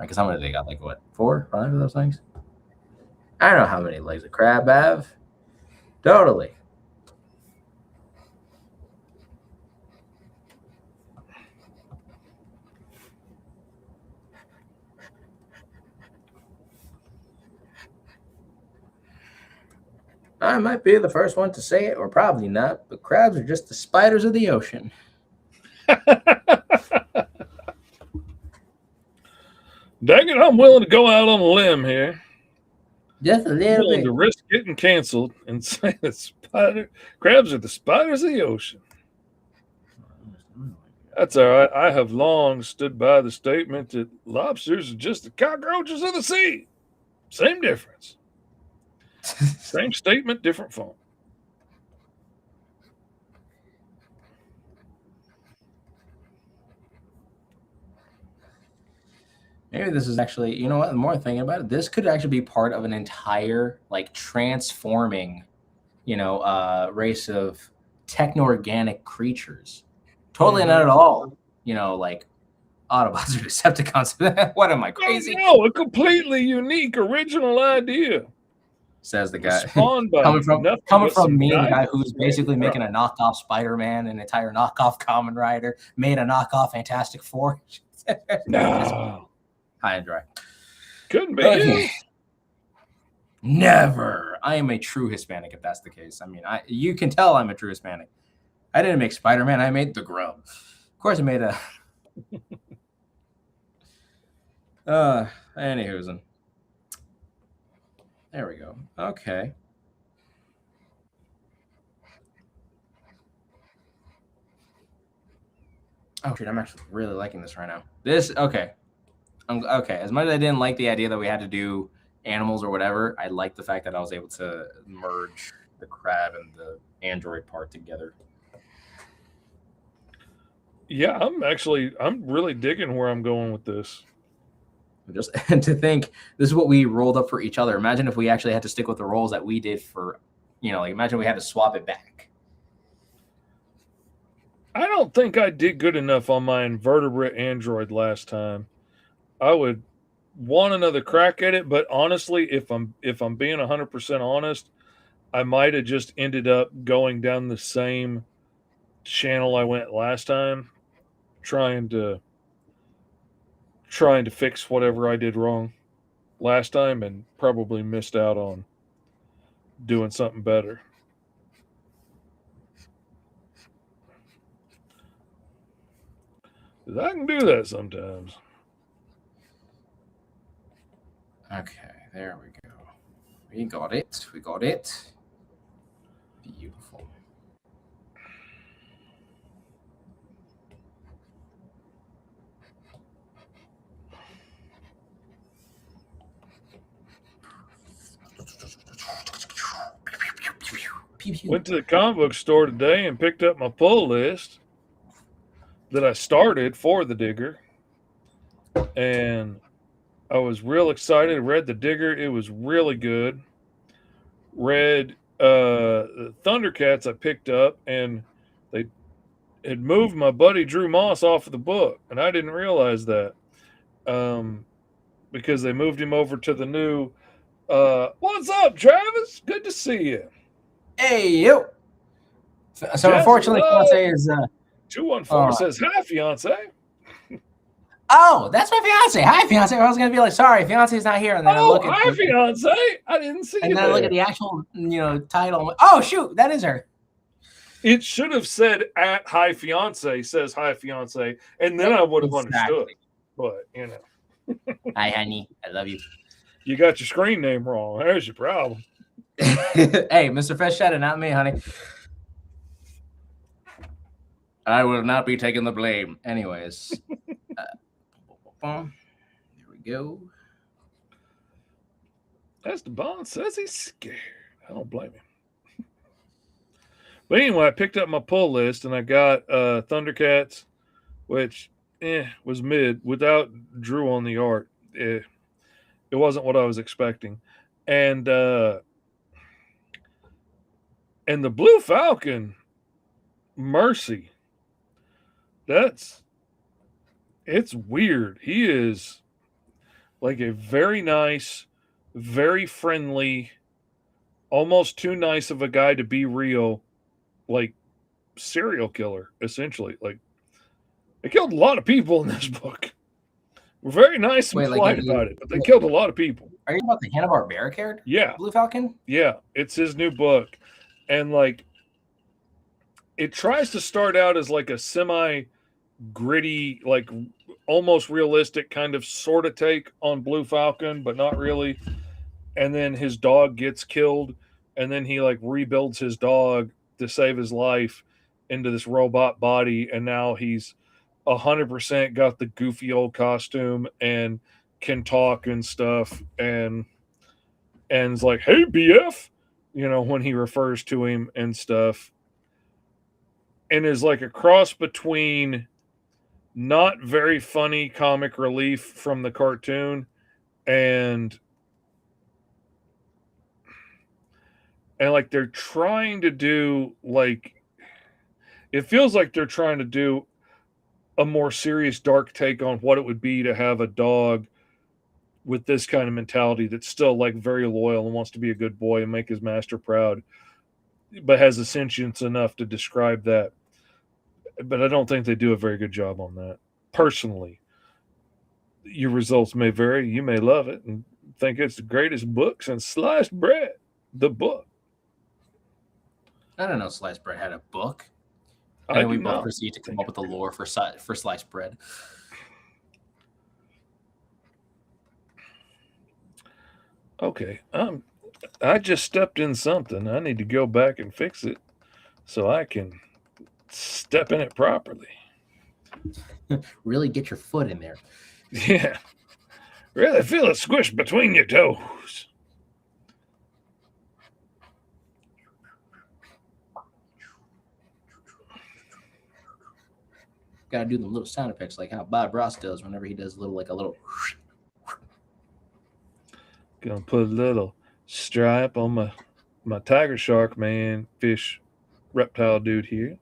Because how many they got? Like what, 4, 5 of those things? I don't know how many legs a crab have. Totally. I might be the first one to say it, or probably not, but crabs are just the spiders of the ocean. Dang it, I'm willing to go out on a limb here. Just a little bit. To risk getting canceled and say that crabs are the spiders of the ocean. That's all right. I have long stood by the statement that lobsters are just the cockroaches of the sea. Same difference. Same statement, different font. Maybe this is actually, you know what, the more I'm thinking about it, this could actually be part of an entire like transforming, race of techno-organic creatures. Totally not at all. Like Autobots or Decepticons. What am I, crazy? Oh, no, a completely unique, original idea. Says the guy. Spawned by coming from me, the guy who's from basically making Right. a knockoff Spider-Man, an entire knockoff Kamen Rider, made a knockoff Fantastic Four. No, High and dry. couldn't be Okay. him. Never. I am a true Hispanic if that's the case. I mean, you can tell I'm a true Hispanic. I didn't make Spider-Man. I made the Grub. Of course, I made a. Anywho's. There we go. Okay. Oh shit! I'm actually really liking this right now. Okay. Okay. As much as I didn't like the idea that we had to do animals or whatever, I like the fact that I was able to merge the crab and the android part together. Yeah, I'm really digging where I'm going with this. Just and to think this is what we rolled up for each other. Imagine if we actually had to stick with the rolls that we did for, like imagine we had to swap it back. I don't think I did good enough on my invertebrate android last time. I would want another crack at it, but honestly, if I'm being 100% honest, I might have just ended up going down the same channel I went last time, trying to fix whatever I did wrong last time, and probably missed out on doing something better. I can do that sometimes. Okay, there we go. We got it. We got it. Beautiful. Went to the comic book store today and picked up my pull list that I started for the Digger. And I was real excited. Read the Digger. It was really good. Read the Thundercats I picked up, and they had moved my buddy Drew Moss off of the book. And I didn't realize that because they moved him over to the new what's up, Travis? Good to see you. Hey, yo. So Jazz unfortunately, Love fiance is 214 says, hi, fiance. oh, that's my fiance. Hi, fiance. I was gonna be like, sorry, fiance's not here, and then I look at hi, fiance. I didn't see you. And then there. I look at the actual, title. I'm like, oh shoot, that is her. It should have said at hi, fiance, says hi, fiance, and then I would have understood. But Hi, honey. I love you. You got your screen name wrong. There's your problem. Hey, Mr. Fresh Shadow, not me, honey. I will not be taking the blame. Anyways. There we go. Esteban says he's scared. I don't blame him. But anyway, I picked up my pull list and I got Thundercats, which was mid without Drew on the art. It wasn't what I was expecting. And the Blue Falcon, Mercy. It's weird. He is like a very nice, very friendly, almost too nice of a guy to be real, like serial killer, essentially. Like they killed a lot of people in this book. We're very nice and polite about it, but they killed a lot of people. Are you about the Hanna-Barbera character? Yeah. Blue Falcon? Yeah, it's his new book. And like it tries to start out as like a semi-gritty, like almost realistic kind of sort of take on Blue Falcon, but not really. And then his dog gets killed, and then he like rebuilds his dog to save his life into this robot body, and now he's 100% got the goofy old costume and can talk and stuff, and it's like, hey BF, when he refers to him and stuff, and is like a cross between not very funny comic relief from the cartoon and like they're trying to do like it feels like they're trying to do a more serious, dark take on what it would be to have a dog with this kind of mentality that's still like very loyal and wants to be a good boy and make his master proud, but has a sentience enough to describe that. But I don't think they do a very good job on that. Personally, your results may vary. You may love it and think it's the greatest book since sliced bread. The book. I don't know Sliced Bread had a book. I And then do we both not proceed to come think up with the lore for Sliced Bread. Okay. I just stepped in something. I need to go back and fix it so I can step in it properly. Really get your foot in there. Yeah. Really feel it squish between your toes. Gotta do the little sound effects like how Bob Ross does whenever he does a little. Gonna put a little stripe on my tiger shark man fish reptile dude here.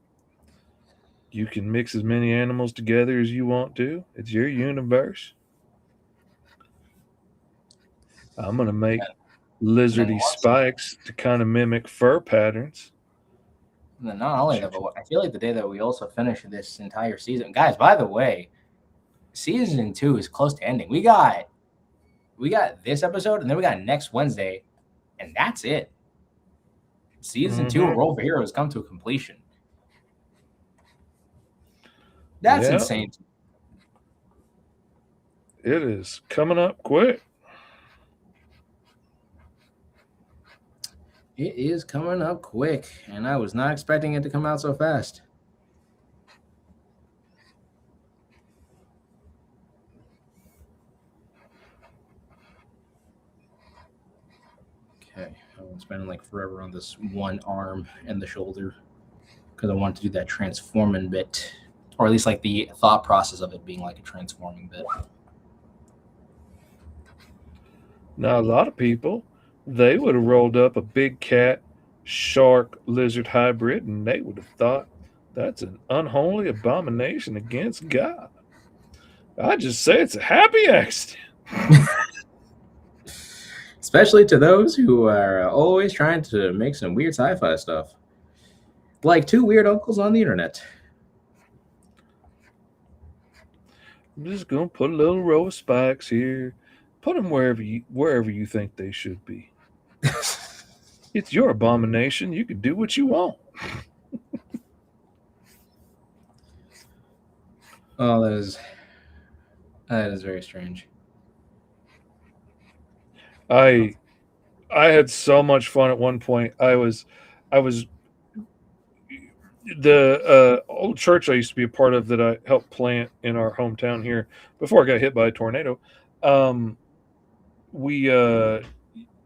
You can mix as many animals together as you want to. It's your universe. I'm gonna make lizardy spikes to kind of mimic fur patterns. And then not only that, but I feel like the day that we also finish this entire season, guys. By the way, season 2 is close to ending. We got this episode, and then we got next Wednesday, and that's it. Season 2 of Roll for Heroes come to a completion. That's insane. It is coming up quick. It is coming up quick, and I was not expecting it to come out so fast. Okay, I've been spending like forever on this one arm and the shoulder because I wanted to do that transforming bit, or at least like the thought process of it being like a transforming bit. Now, a lot of people, they would have rolled up a big cat, shark, lizard hybrid, and they would have thought that's an unholy abomination against God. I just say it's a happy accident. Especially to those who are always trying to make some weird sci-fi stuff. Like 2 weird uncles on the internet. I'm just going to put a little row of spikes here. Put them wherever you think they should be. It's your abomination. You can do what you want. Oh, that is very strange. I had so much fun at one point. I was the old church I used to be a part of that I helped plant in our hometown here before I got hit by a tornado.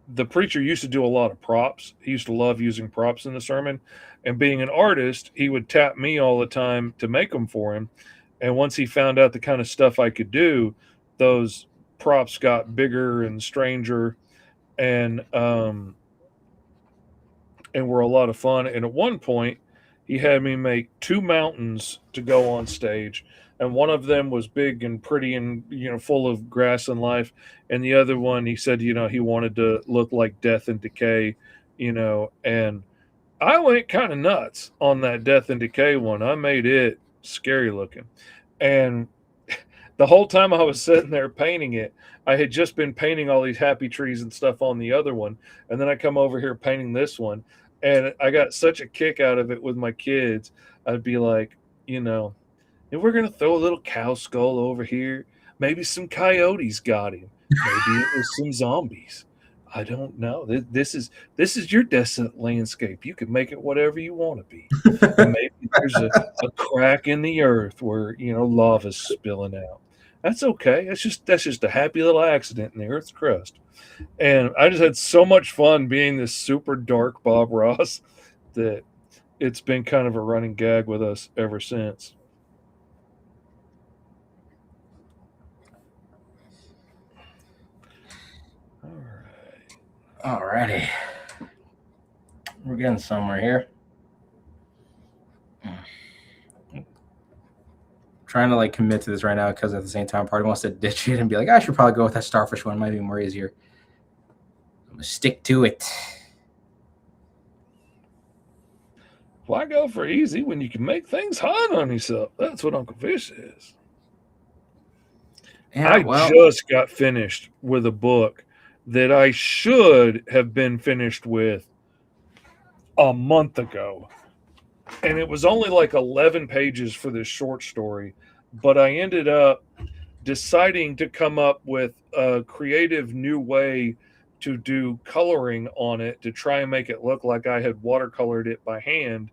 The preacher used to do a lot of props. He used to love using props in the sermon, and being an artist, he would tap me all the time to make them for him. And once he found out the kind of stuff I could do, those props got bigger and stranger, and were a lot of fun. And at one point, he had me make 2 mountains to go on stage, and one of them was big and pretty and full of grass and life, and the other one he said he wanted to look like death and decay, and I went kind of nuts on that death and decay one. I made it scary looking, and the whole time I was sitting there painting it, I had just been painting all these happy trees and stuff on the other one, and then I come over here painting this one, and I got such a kick out of it with my kids. I'd be like, and we're going to throw a little cow skull over here. Maybe some coyotes got him. Maybe it was some zombies. I don't know. This is your desolate landscape. You can make it whatever you want to be. And maybe there's a crack in the earth where lava's spilling out. That's okay. That's just a happy little accident in the Earth's crust. And I just had so much fun being this super dark Bob Ross that it's been kind of a running gag with us ever since. Alrighty. We're getting somewhere here. trying to like commit to this right now because at the same time, part of me wants to ditch it and be like, I should probably go with that starfish one. It might be more easier. I'm gonna stick to it. Why go for easy when you can make things hard on yourself? That's what Uncle Fish says. Yeah, I well, just got finished with a book that I should have been finished with a month ago. And it was only like 11 pages for this short story, but I ended up deciding to come up with a creative new way to do coloring on it to try and make it look like I had watercolored it by hand,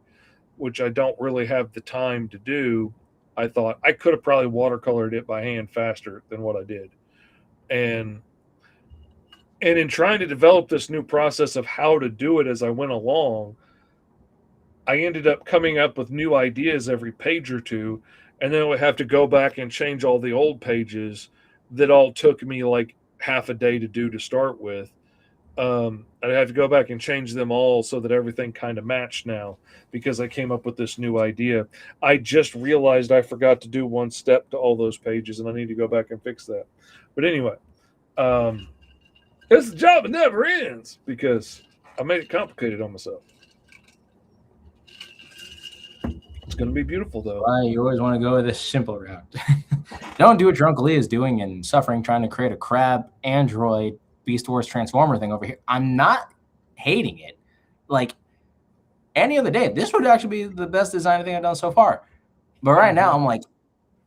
which I don't really have the time to do. I thought I could have probably watercolored it by hand faster than what I did. And in trying to develop this new process of how to do it as I went along, I ended up coming up with new ideas every page or two, and then I would have to go back and change all the old pages that all took me like half a day to do to start with. I'd have to go back and change them all so that everything kind of matched now because I came up with this new idea. I just realized I forgot to do one step to all those pages, and I need to go back and fix that. But anyway, it's a job that never ends because I made it complicated on myself. It's going to be beautiful, though. Why you always want to go this simple route. Don't do what your Uncle Lee is doing and suffering trying to create a crab android Beast Wars Transformer thing over here. I'm not hating it. Like any other day, this would actually be the best design thing I've done so far. But right now, I'm like,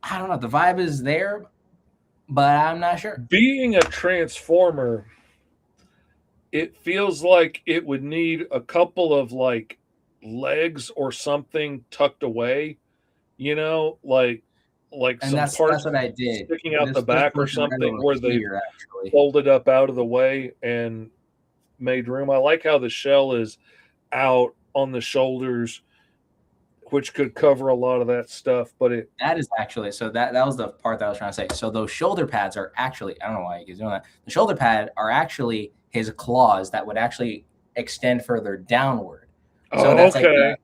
I don't know. The vibe is there, but I'm not sure. Being a Transformer, it feels like it would need a couple of like legs or something tucked away, you know, like And some that's parts what I did. sticking out This the back or version right something over where they here, actually. folded up out of the way and made room. I like how the shell is out on the shoulders, which could cover a lot of that stuff. But that is actually, so that was the part that I was trying to say. So those shoulder pads are actually, I don't know why he's doing that. The shoulder pad are actually his claws that would actually extend further downward. So that's okay. like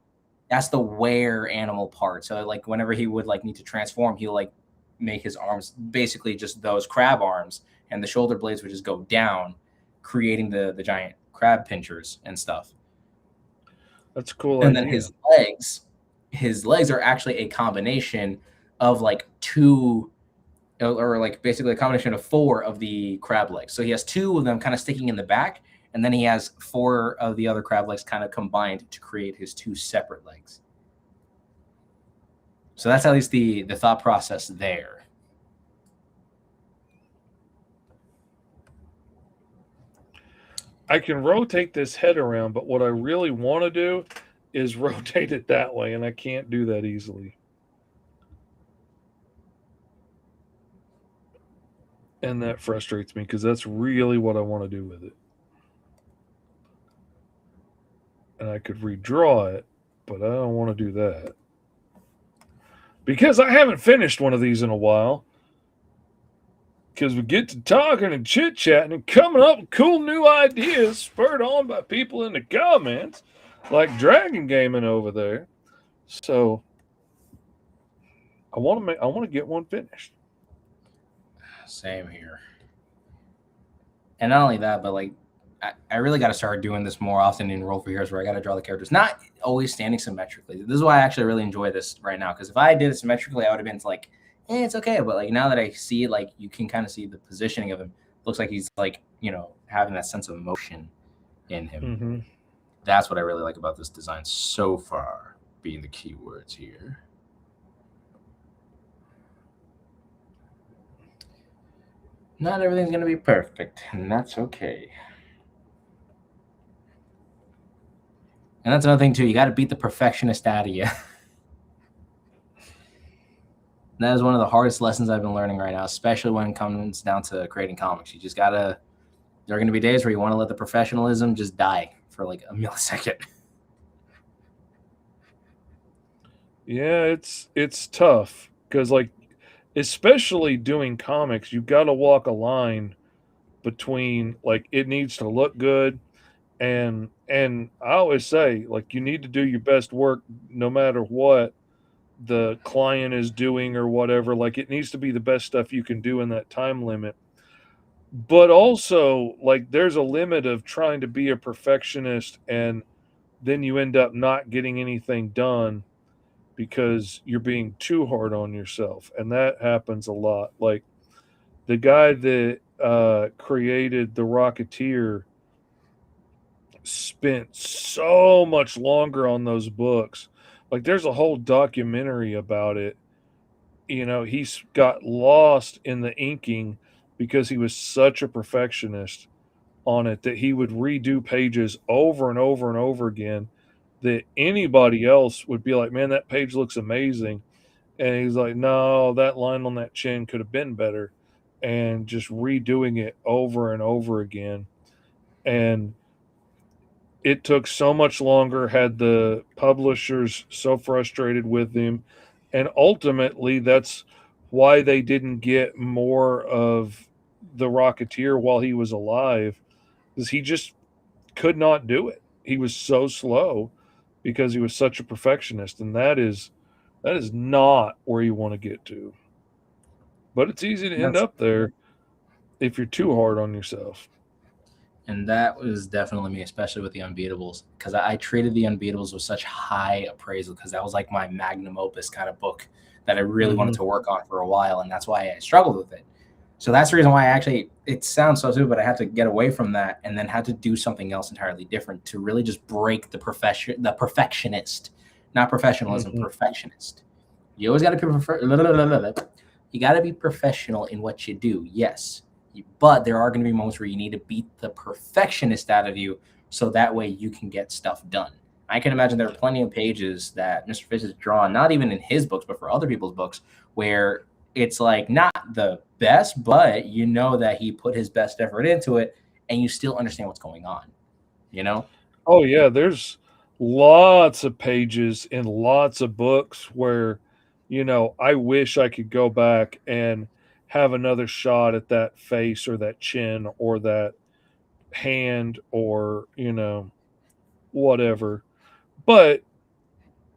that's the wear animal part. So like whenever he would like need to transform, he'll like make his arms basically just those crab arms, and the shoulder blades would just go down, creating the giant crab pinchers and stuff. That's cool. And then his legs are actually a combination of like two, or like basically a combination of four of the crab legs. So he has two of them kind of sticking in the back, and then he has four of the other crab legs kind of combined to create his two separate legs. So that's at least the thought process there. I can rotate this head around, but what I really want to do is rotate it that way, and I can't do that easily. And that frustrates me because that's really what I want to do with it. And I could redraw it, but I don't want to do that. Because I haven't finished one of these in a while. Because we get to talking and chit-chatting and coming up with cool new ideas spurred on by people in the comments, like Dragon Gaming over there. So I want to get one finished. Same here. And not only that, but like I really got to start doing this more often in Roll for Heroes, where I got to draw the characters, not always standing symmetrically. This is why I actually really enjoy this right now, because if I did it symmetrically, I would have been like, it's okay. But like now that I see it, like you can kind of see the positioning of him. Looks like he's like, having that sense of motion in him. Mm-hmm. That's what I really like about this design so far, being the keywords here. Not everything's going to be perfect, and that's okay. And that's another thing, too. You got to beat the perfectionist out of you. That is one of the hardest lessons I've been learning right now, especially when it comes down to creating comics. You just got to – there are going to be days where you want to let the professionalism just die for like a millisecond. Yeah, it's tough because, like, especially doing comics, you've got to walk a line between, like, it needs to look good – and I always say, like, you need to do your best work no matter what, the client is doing or whatever. Like, it needs to be the best stuff you can do in that time limit. But also, like, there's a limit of trying to be a perfectionist, and then you end up not getting anything done because you're being too hard on yourself. And that happens a lot. Like, the guy that created the Rocketeer spent so much longer on those books. Like, there's a whole documentary about it. He's got lost in the inking because he was such a perfectionist on it that he would redo pages over and over and over again, that anybody else would be like, man, that page looks amazing. And he's like, no, that line on that chin could have been better. And just redoing it over and over again. And it took so much longer, had the publishers so frustrated with him. And ultimately, that's why they didn't get more of the Rocketeer while he was alive, because he just could not do it. He was so slow because he was such a perfectionist. And that is not where you want to get to. But it's easy to end That's up there if you're too hard on yourself. And that was definitely me, especially with the Unbeatables, because I treated the Unbeatables with such high appraisal, because that was like my magnum opus kind of book that I really wanted to work on for a while, and that's why I struggled with it. So that's the reason why it sounds so stupid, but I had to get away from that and then had to do something else entirely different to really just break the perfectionist, not professionalism, perfectionist. You always got to you got to be professional in what you do, yes. But there are going to be moments where you need to beat the perfectionist out of you so that way you can get stuff done. I can imagine there are plenty of pages that Mr. Fish has drawn, not even in his books, but for other people's books, where it's like not the best, but you know that he put his best effort into it and you still understand what's going on, Oh, yeah. There's lots of pages in lots of books where, I wish I could go back and have another shot at that face or that chin or that hand or, whatever. But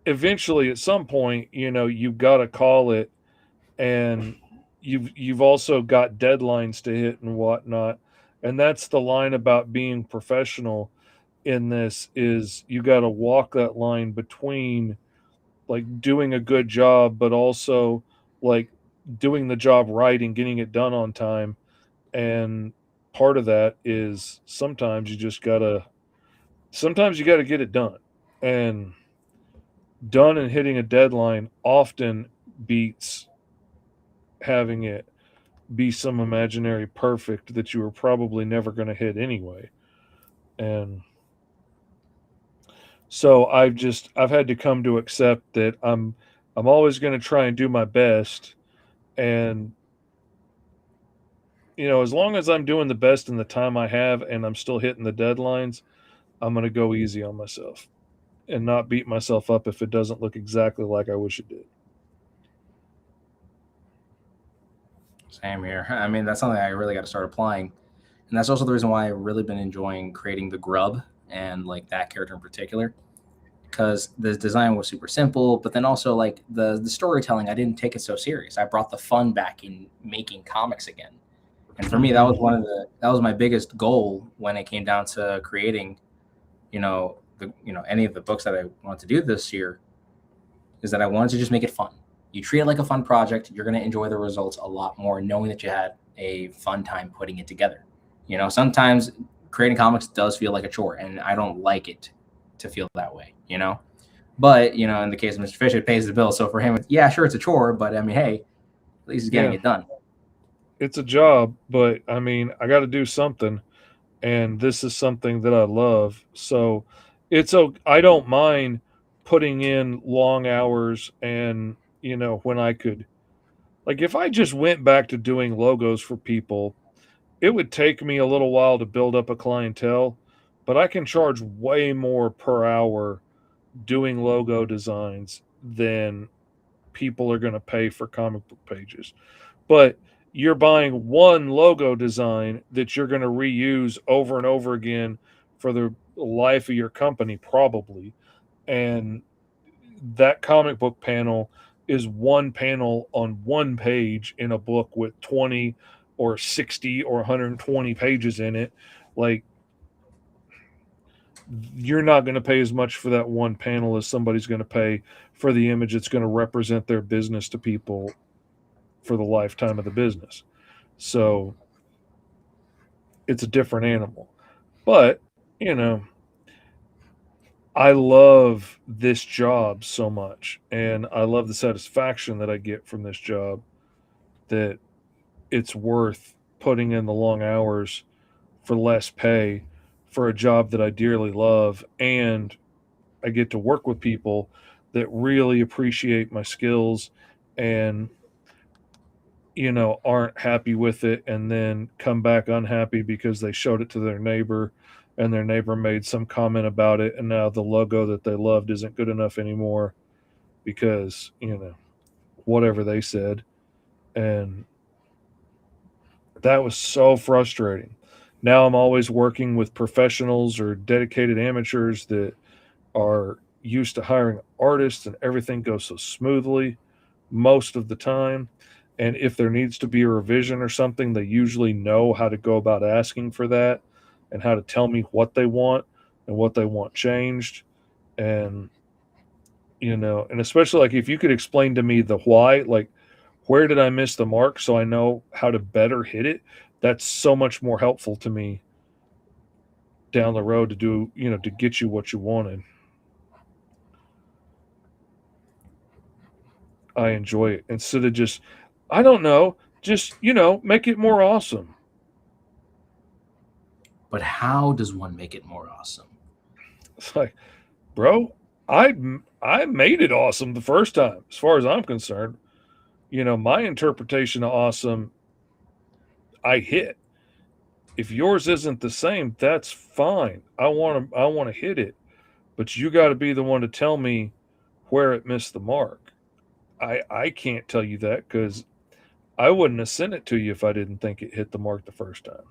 eventually at some point, you've got to call it, and you've also got deadlines to hit and whatnot. And that's the line about being professional in this, is you got to walk that line between like doing a good job, but also like doing the job right and getting it done on time. And part of that is sometimes you got to get it done. And done and hitting a deadline often beats having it be some imaginary perfect that you were probably never going to hit anyway. And so I've had to come to accept that I'm always going to try and do my best. And as long as I'm doing the best in the time I have and I'm still hitting the deadlines, I'm going to go easy on myself and not beat myself up if it doesn't look exactly like I wish it did. Same here. I mean, that's something I really got to start applying. And that's also the reason why I've really been enjoying creating the Grub and like that character in particular, because the design was super simple, but then also like the storytelling, I didn't take it so serious. I brought the fun back in making comics again. And for me, that was my biggest goal when it came down to creating, any of the books that I wanted to do this year, is that I wanted to just make it fun. You treat it like a fun project, you're going to enjoy the results a lot more knowing that you had a fun time putting it together. Sometimes creating comics does feel like a chore, and I don't like it to feel that way, But, in the case of Mr. Fish, it pays the bill. So for him, yeah, sure, it's a chore, but I mean, hey, at least he's getting it done. It's a job, but I mean, I got to do something. And this is something that I love. So I don't mind putting in long hours. And, when I could, like, if I just went back to doing logos for people, it would take me a little while to build up a clientele, but I can charge way more per hour doing logo designs than people are going to pay for comic book pages. But you're buying one logo design that you're going to reuse over and over again for the life of your company, probably. And that comic book panel is one panel on one page in a book with 20 or 60 or 120 pages in it. Like, you're not going to pay as much for that one panel as somebody's going to pay for the image that's going to represent their business to people for the lifetime of the business. So it's a different animal. But, you know, I love this job so much, and I love the satisfaction that I get from this job, that it's worth putting in the long hours for less pay for a job that I dearly love, and I get to work with people that really appreciate my skills and, you know, aren't happy with it and then come back unhappy because they showed it to their neighbor and their neighbor made some comment about it, and now the logo that they loved isn't good enough anymore because, you know, whatever they said. And that was so frustrating. Now I'm always working with professionals or dedicated amateurs that are used to hiring artists, and everything goes so smoothly most of the time. And if there needs to be a revision or something, they usually know how to go about asking for that and how to tell me what they want and what they want changed. And, you know, and especially like if you could explain to me the why, like, where did I miss the mark so I know how to better hit it? That's so much more helpful to me down the road to do, you know, to get you what you wanted. I enjoy it instead of just, I don't know, just, you know, make it more awesome. But how does one make it more awesome? It's like, bro, I made it awesome the first time, as far as I'm concerned. You know, my interpretation of awesome, I hit. If yours isn't the same, that's fine. I want to hit it, but you got to be the one to tell me where it missed the mark. I can't tell you that because I wouldn't have sent it to you if I didn't think it hit the mark the first time.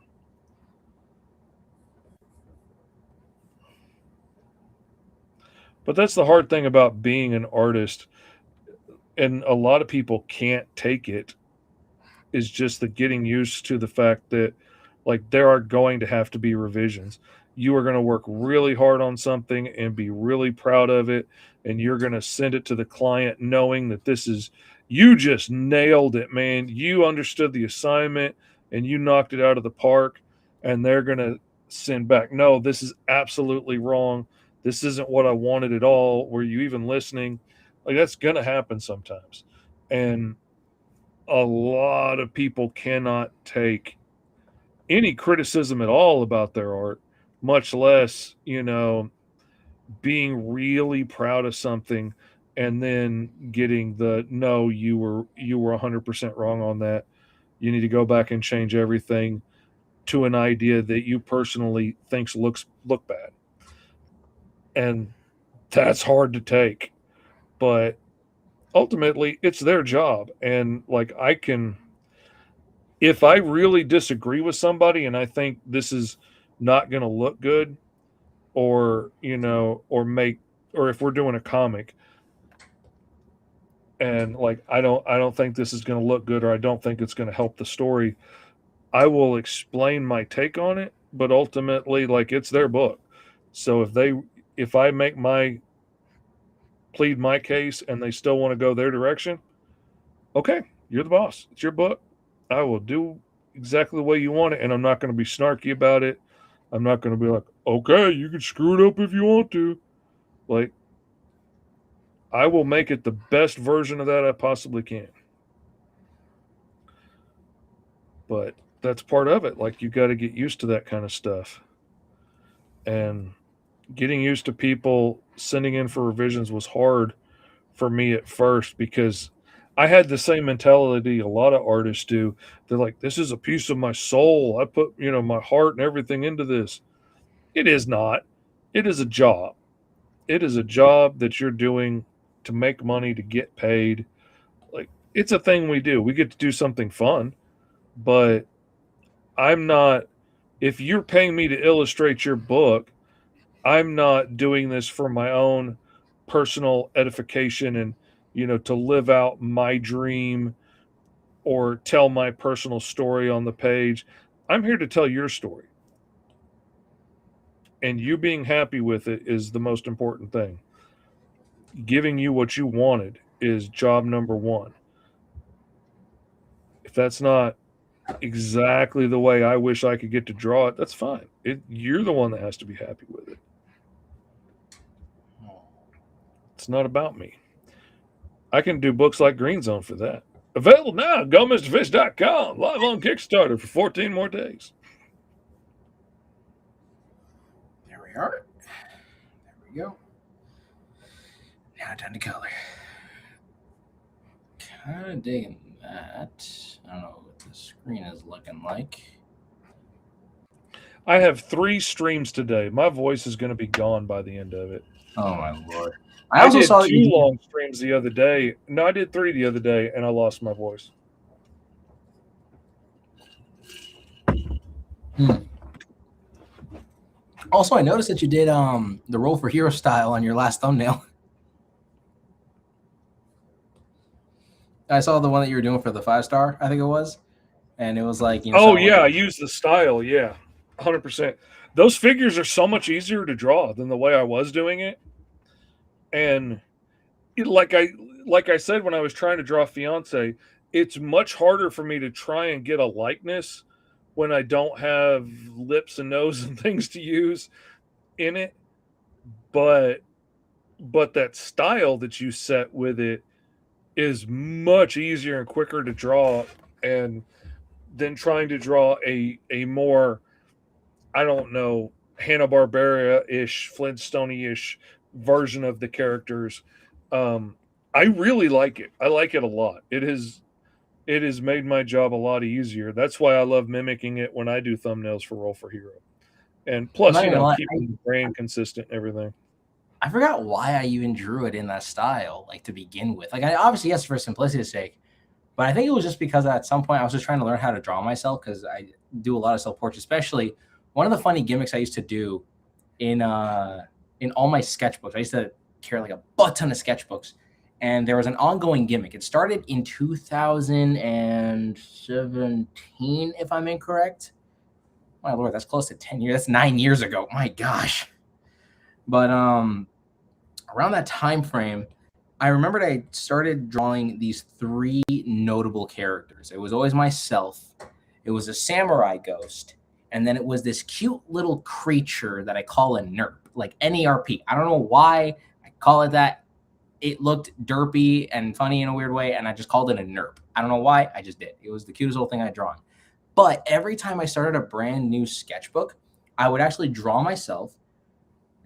But that's the hard thing about being an artist, and a lot of people can't take it, is just the getting used to the fact that, like, there are going to have to be revisions. You are going to work really hard on something and be really proud of it, and you're going to send it to the client knowing that this is, you just nailed it, man. You understood the assignment and you knocked it out of the park, and they're going to send back, no, this is absolutely wrong. This isn't what I wanted at all. Were you even listening? Like, that's going to happen sometimes. And a lot of people cannot take any criticism at all about their art, much less, you know, being really proud of something and then getting the, no, you were 100% wrong on that. You need to go back and change everything to an idea that you personally thinks look bad. And that's hard to take. But ultimately, it's their job, and like, I can, if I really disagree with somebody and I think this is not going to look good, or, you know, or if we're doing a comic and like, I don't think this is going to look good, or I don't think it's going to help the story, I will explain my take on it. But ultimately, like, it's their book. So if I plead my case and they still want to go their direction, okay, you're the boss. It's your book. I will do exactly the way you want it, and I'm not going to be snarky about it. I'm not going to be like, okay, you can screw it up if you want to. Like, I will make it the best version of that I possibly can. But that's part of it. Like, you got to get used to that kind of stuff. And getting used to people sending in for revisions was hard for me at first, because I had the same mentality a lot of artists do. They're like, this is a piece of my soul. I put, you know, my heart and everything into this. It is not. It is a job. It is a job that you're doing to make money, to get paid. Like, it's a thing we do. We get to do something fun, but I'm not, if you're paying me to illustrate your book, I'm not doing this for my own personal edification to live out my dream or tell my personal story on the page. I'm here to tell your story. And you being happy with it is the most important thing. Giving you what you wanted is job number one. If that's not exactly the way I wish I could get to draw it, that's fine. You're the one that has to be happy with it. It's not about me. I can do books like Green Zone for that. Available now at GoMrFish.com. Live on Kickstarter for 14 more days. There we are. There we go. Now time to color. Kind of digging that. I don't know what the screen is looking like. I have 3 streams today. My voice is going to be gone by the end of it. Oh my lord! I also did saw 2 long streams the other day. No, I did 3 the other day, and I lost my voice. Also, I noticed that you did the Roll for Hero style on your last thumbnail. I saw the one that you were doing for the 5-star, I think it was, and it was like, Oh yeah, I used the style. Yeah, 100%. Those figures are so much easier to draw than the way I was doing it, and like I said when I was trying to draw Fiance, it's much harder for me to try and get a likeness when I don't have lips and nose and things to use in it. But that style that you set with it is much easier and quicker to draw, and then trying to draw a more, I don't know, Hanna-Barbera-ish, Flintstone-ish version of the characters. I really like it. I like it a lot. It has made my job a lot easier. That's why I love mimicking it when I do thumbnails for Roll for Hero. And plus, keeping the brain consistent and everything. I forgot why I even drew it in that style, like to begin with. Like, I obviously, yes, for simplicity's sake, but I think it was just because at some point I was just trying to learn how to draw myself, because I do a lot of self-portraits. Especially one of the funny gimmicks I used to do in all my sketchbooks. I used to carry like a butt ton of sketchbooks, and there was an ongoing gimmick. It started in 2017, if I'm incorrect. My lord, that's close to 10 years. That's 9 years ago. My gosh. But around that time frame, I remembered I started drawing these 3 notable characters. It was always myself. It was a samurai ghost. And then it was this cute little creature that I call a NERP, like NERP. I don't know why I call it that. It looked derpy and funny in a weird way, and I just called it a NERP. I don't know why. I just did. It was the cutest little thing I'd drawn. But every time I started a brand new sketchbook, I would actually draw myself,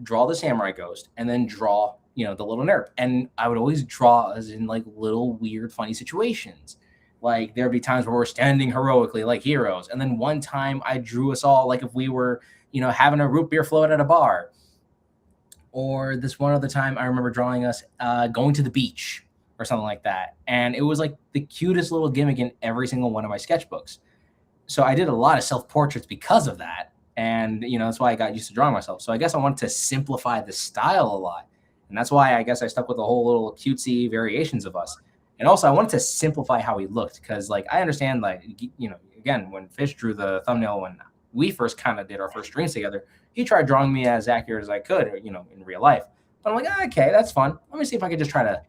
draw the samurai ghost, and then draw, the little NERP. And I would always draw as in like little weird, funny situations. Like there'd be times where we're standing heroically like heroes. And then one time I drew us all like if we were, having a root beer float at a bar. Or this one other time I remember drawing us going to the beach or something like that. And it was like the cutest little gimmick in every single one of my sketchbooks. So I did a lot of self-portraits because of that. And, that's why I got used to drawing myself. So I guess I wanted to simplify the style a lot. And that's why I guess I stuck with the whole little cutesy variations of us. And also I wanted to simplify how he looked, because like I understand, like, again, when Fish drew the thumbnail when we first kind of did our first streams together, he tried drawing me as accurate as I could, in real life. But I'm like, okay, that's fun. Let me see if I could just try to,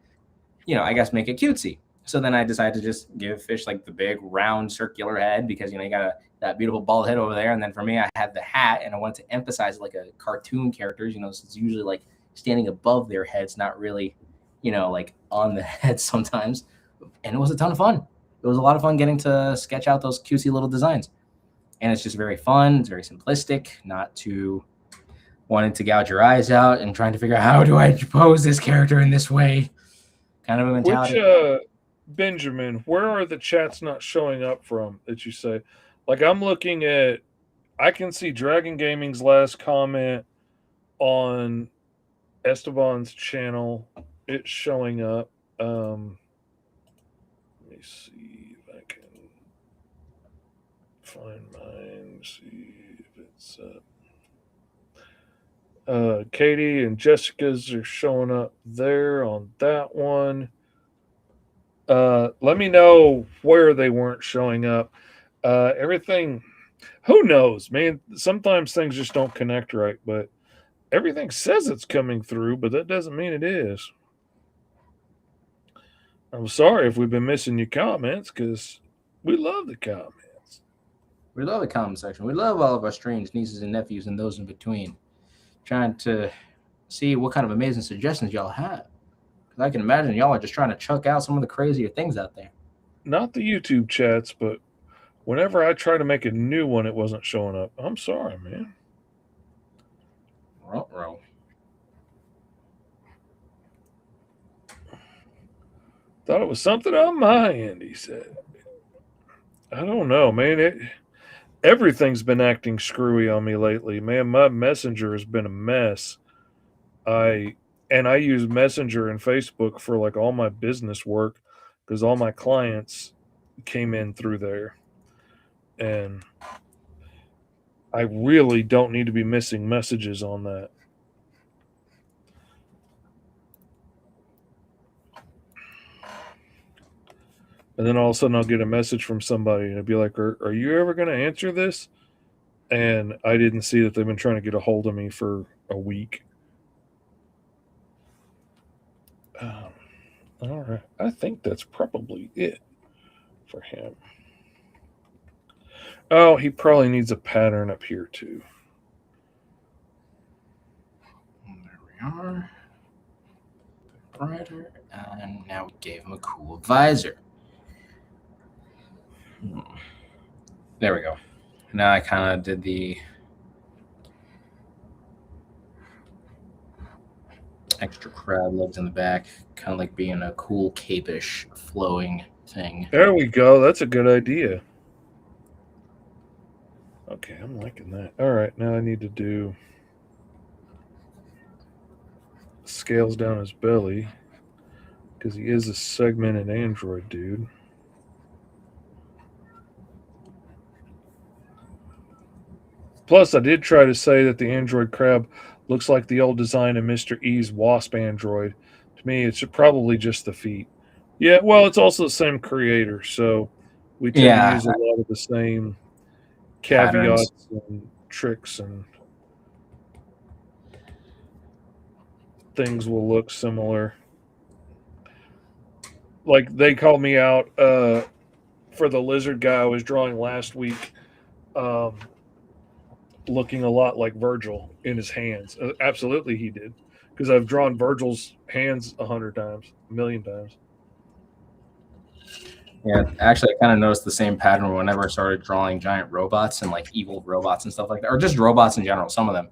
I guess make it cutesy. So then I decided to just give Fish like the big round circular head, because, you got that beautiful bald head over there. And then for me, I had the hat, and I wanted to emphasize like a cartoon characters, so it's usually like standing above their heads, not really, like on the head sometimes. And it was a ton of fun. It was a lot of fun getting to sketch out those cutesy little designs. And it's just very fun. It's very simplistic, not too wanting to gouge your eyes out and trying to figure out, how do I pose this character in this way? Kind of a mentality. Which, Benjamin, where are the chats not showing up from that you say? Like, I'm looking at, I can see Dragon Gaming's last comment on Esteban's channel. It's showing up. Let me see if I can find mine. See if it's Katie and Jessica's are showing up there on that one. Let me know where they weren't showing up. Everything, who knows, man? Sometimes things just don't connect right, but everything says it's coming through, but that doesn't mean it is. I'm sorry if we've been missing your comments because we love the comments. We love the comment section. We love all of our strange nieces and nephews and those in between. Trying to see what kind of amazing suggestions y'all have. Because I can imagine y'all are just trying to chuck out some of the crazier things out there. Not the YouTube chats, but whenever I try to make a new one, it wasn't showing up. I'm sorry, man. Ruh-roh. Thought it was something on my end, he said. I don't know, man. Everything's been acting screwy on me lately, man. My Messenger has been a mess. I use Messenger and Facebook for like all my business work because all my clients came in through there. And I really don't need to be missing messages on that. And then all of a sudden I'll get a message from somebody and it'd be like, are you ever going to answer this? And I didn't see that they've been trying to get a hold of me for a week. All right. I think that's probably it for him. Oh, he probably needs a pattern up here too. There we are. Brighter. And now we gave him a cool visor. There we go. Now I kind of did the extra crab legs in the back, kind of like being a cool cape-ish flowing thing. There we go. That's a good idea. Okay, I'm liking that. All right, now I need to do scales down his belly because he is a segmented android dude. Plus, I did try to say that the android crab looks like the old design of Mr. E's wasp android. To me, it's probably just the feet. Yeah, well, it's also the same creator, so we tend to use a lot of the same caveats and tricks, and things will look similar. Like, they called me out for the lizard guy I was drawing last week, looking a lot like Virgil in his hands. Absolutely he did, because I've drawn Virgil's hands 100 times, a million times. Yeah, actually, I kind of noticed the same pattern whenever I started drawing giant robots and like evil robots and stuff like that, or just robots in general, some of them.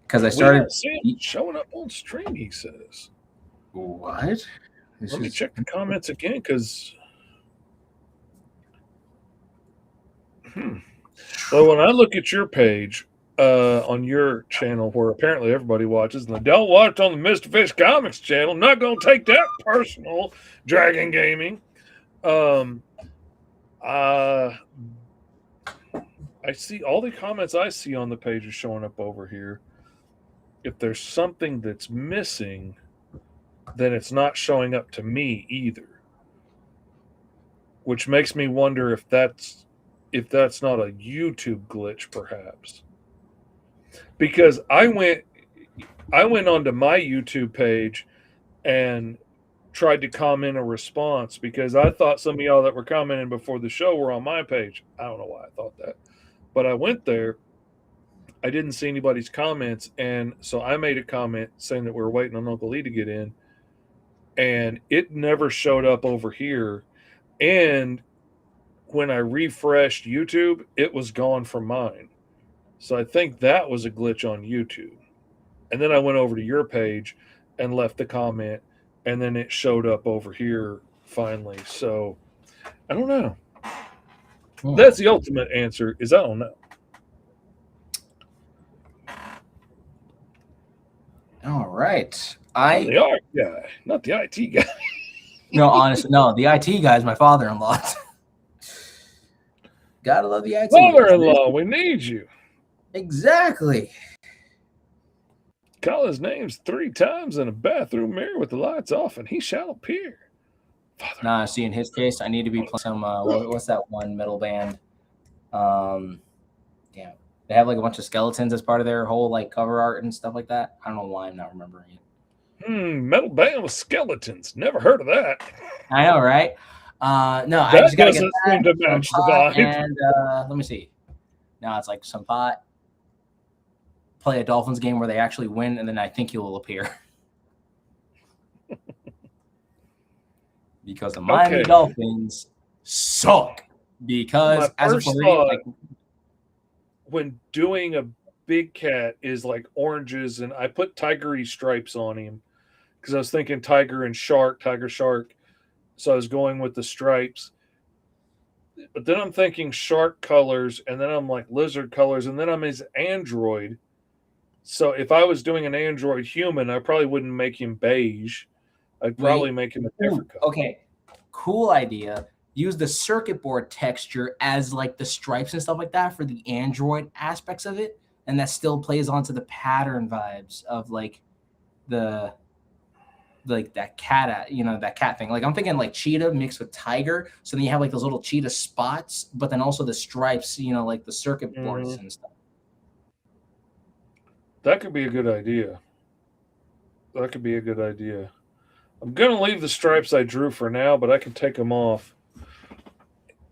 Because I started showing up on stream, he says. What? Let me check the comments again, because well, when I look at your page on your channel, where apparently everybody watches, and I don't watch on the Mr. Fish Comics channel, I'm not going to take that personal, Dragon Gaming. I see all the comments I see on the page are showing up over here. If there's something that's missing, then it's not showing up to me either, which makes me wonder if that's not a YouTube glitch, perhaps. Because I went onto my YouTube page and tried to comment a response because I thought some of y'all that were commenting before the show were on my page. I don't know why I thought that, but I went there. I didn't see anybody's comments, and so I made a comment saying that we were waiting on Uncle Lee to get in, and it never showed up over here. And when I refreshed YouTube, it was gone from mine. So I think that was a glitch on YouTube. And then I went over to your page and left the comment, and then it showed up over here finally. So I don't know. That's the ultimate answer, is I don't know. All right. I'm the art guy, not the IT guy. No, honestly, no. The IT guy is my father-in-law. Gotta love the IT. Father-in-law, we need you. Exactly. Call his names 3 times in a bathroom mirror with the lights off, and he shall appear. Nah, see, in his case, I need to be playing some. What's that one metal band? Damn, they have like a bunch of skeletons as part of their whole like cover art and stuff like that. I don't know why I'm not remembering it. Metal band with skeletons. Never heard of that. I know, right? No, I That just gotta get doesn't seem to some match the pot vibe. and let me see. Now it's like some pot. Play a Dolphins game where they actually win, and then I think you'll appear. Because the Miami Dolphins suck. Because My as a first Floridian, thought like, when doing a big cat is like oranges, and I put tigery stripes on him because I was thinking tiger and shark, tiger shark. So I was going with the stripes. But then I'm thinking shark colors, and then I'm like lizard colors, and then I'm his android. So if I was doing an android human, I probably wouldn't make him beige. I'd probably make him a different color. Okay, cool idea. Use the circuit board texture as like the stripes and stuff like that for the Android aspects of it, and that still plays onto the pattern vibes of like the that cat, that cat thing. Like I'm thinking like cheetah mixed with tiger, so then you have like those little cheetah spots, but then also the stripes, like the circuit boards and stuff. That could be a good idea. That could be a good idea. I'm going to leave the stripes I drew for now, but I can take them off.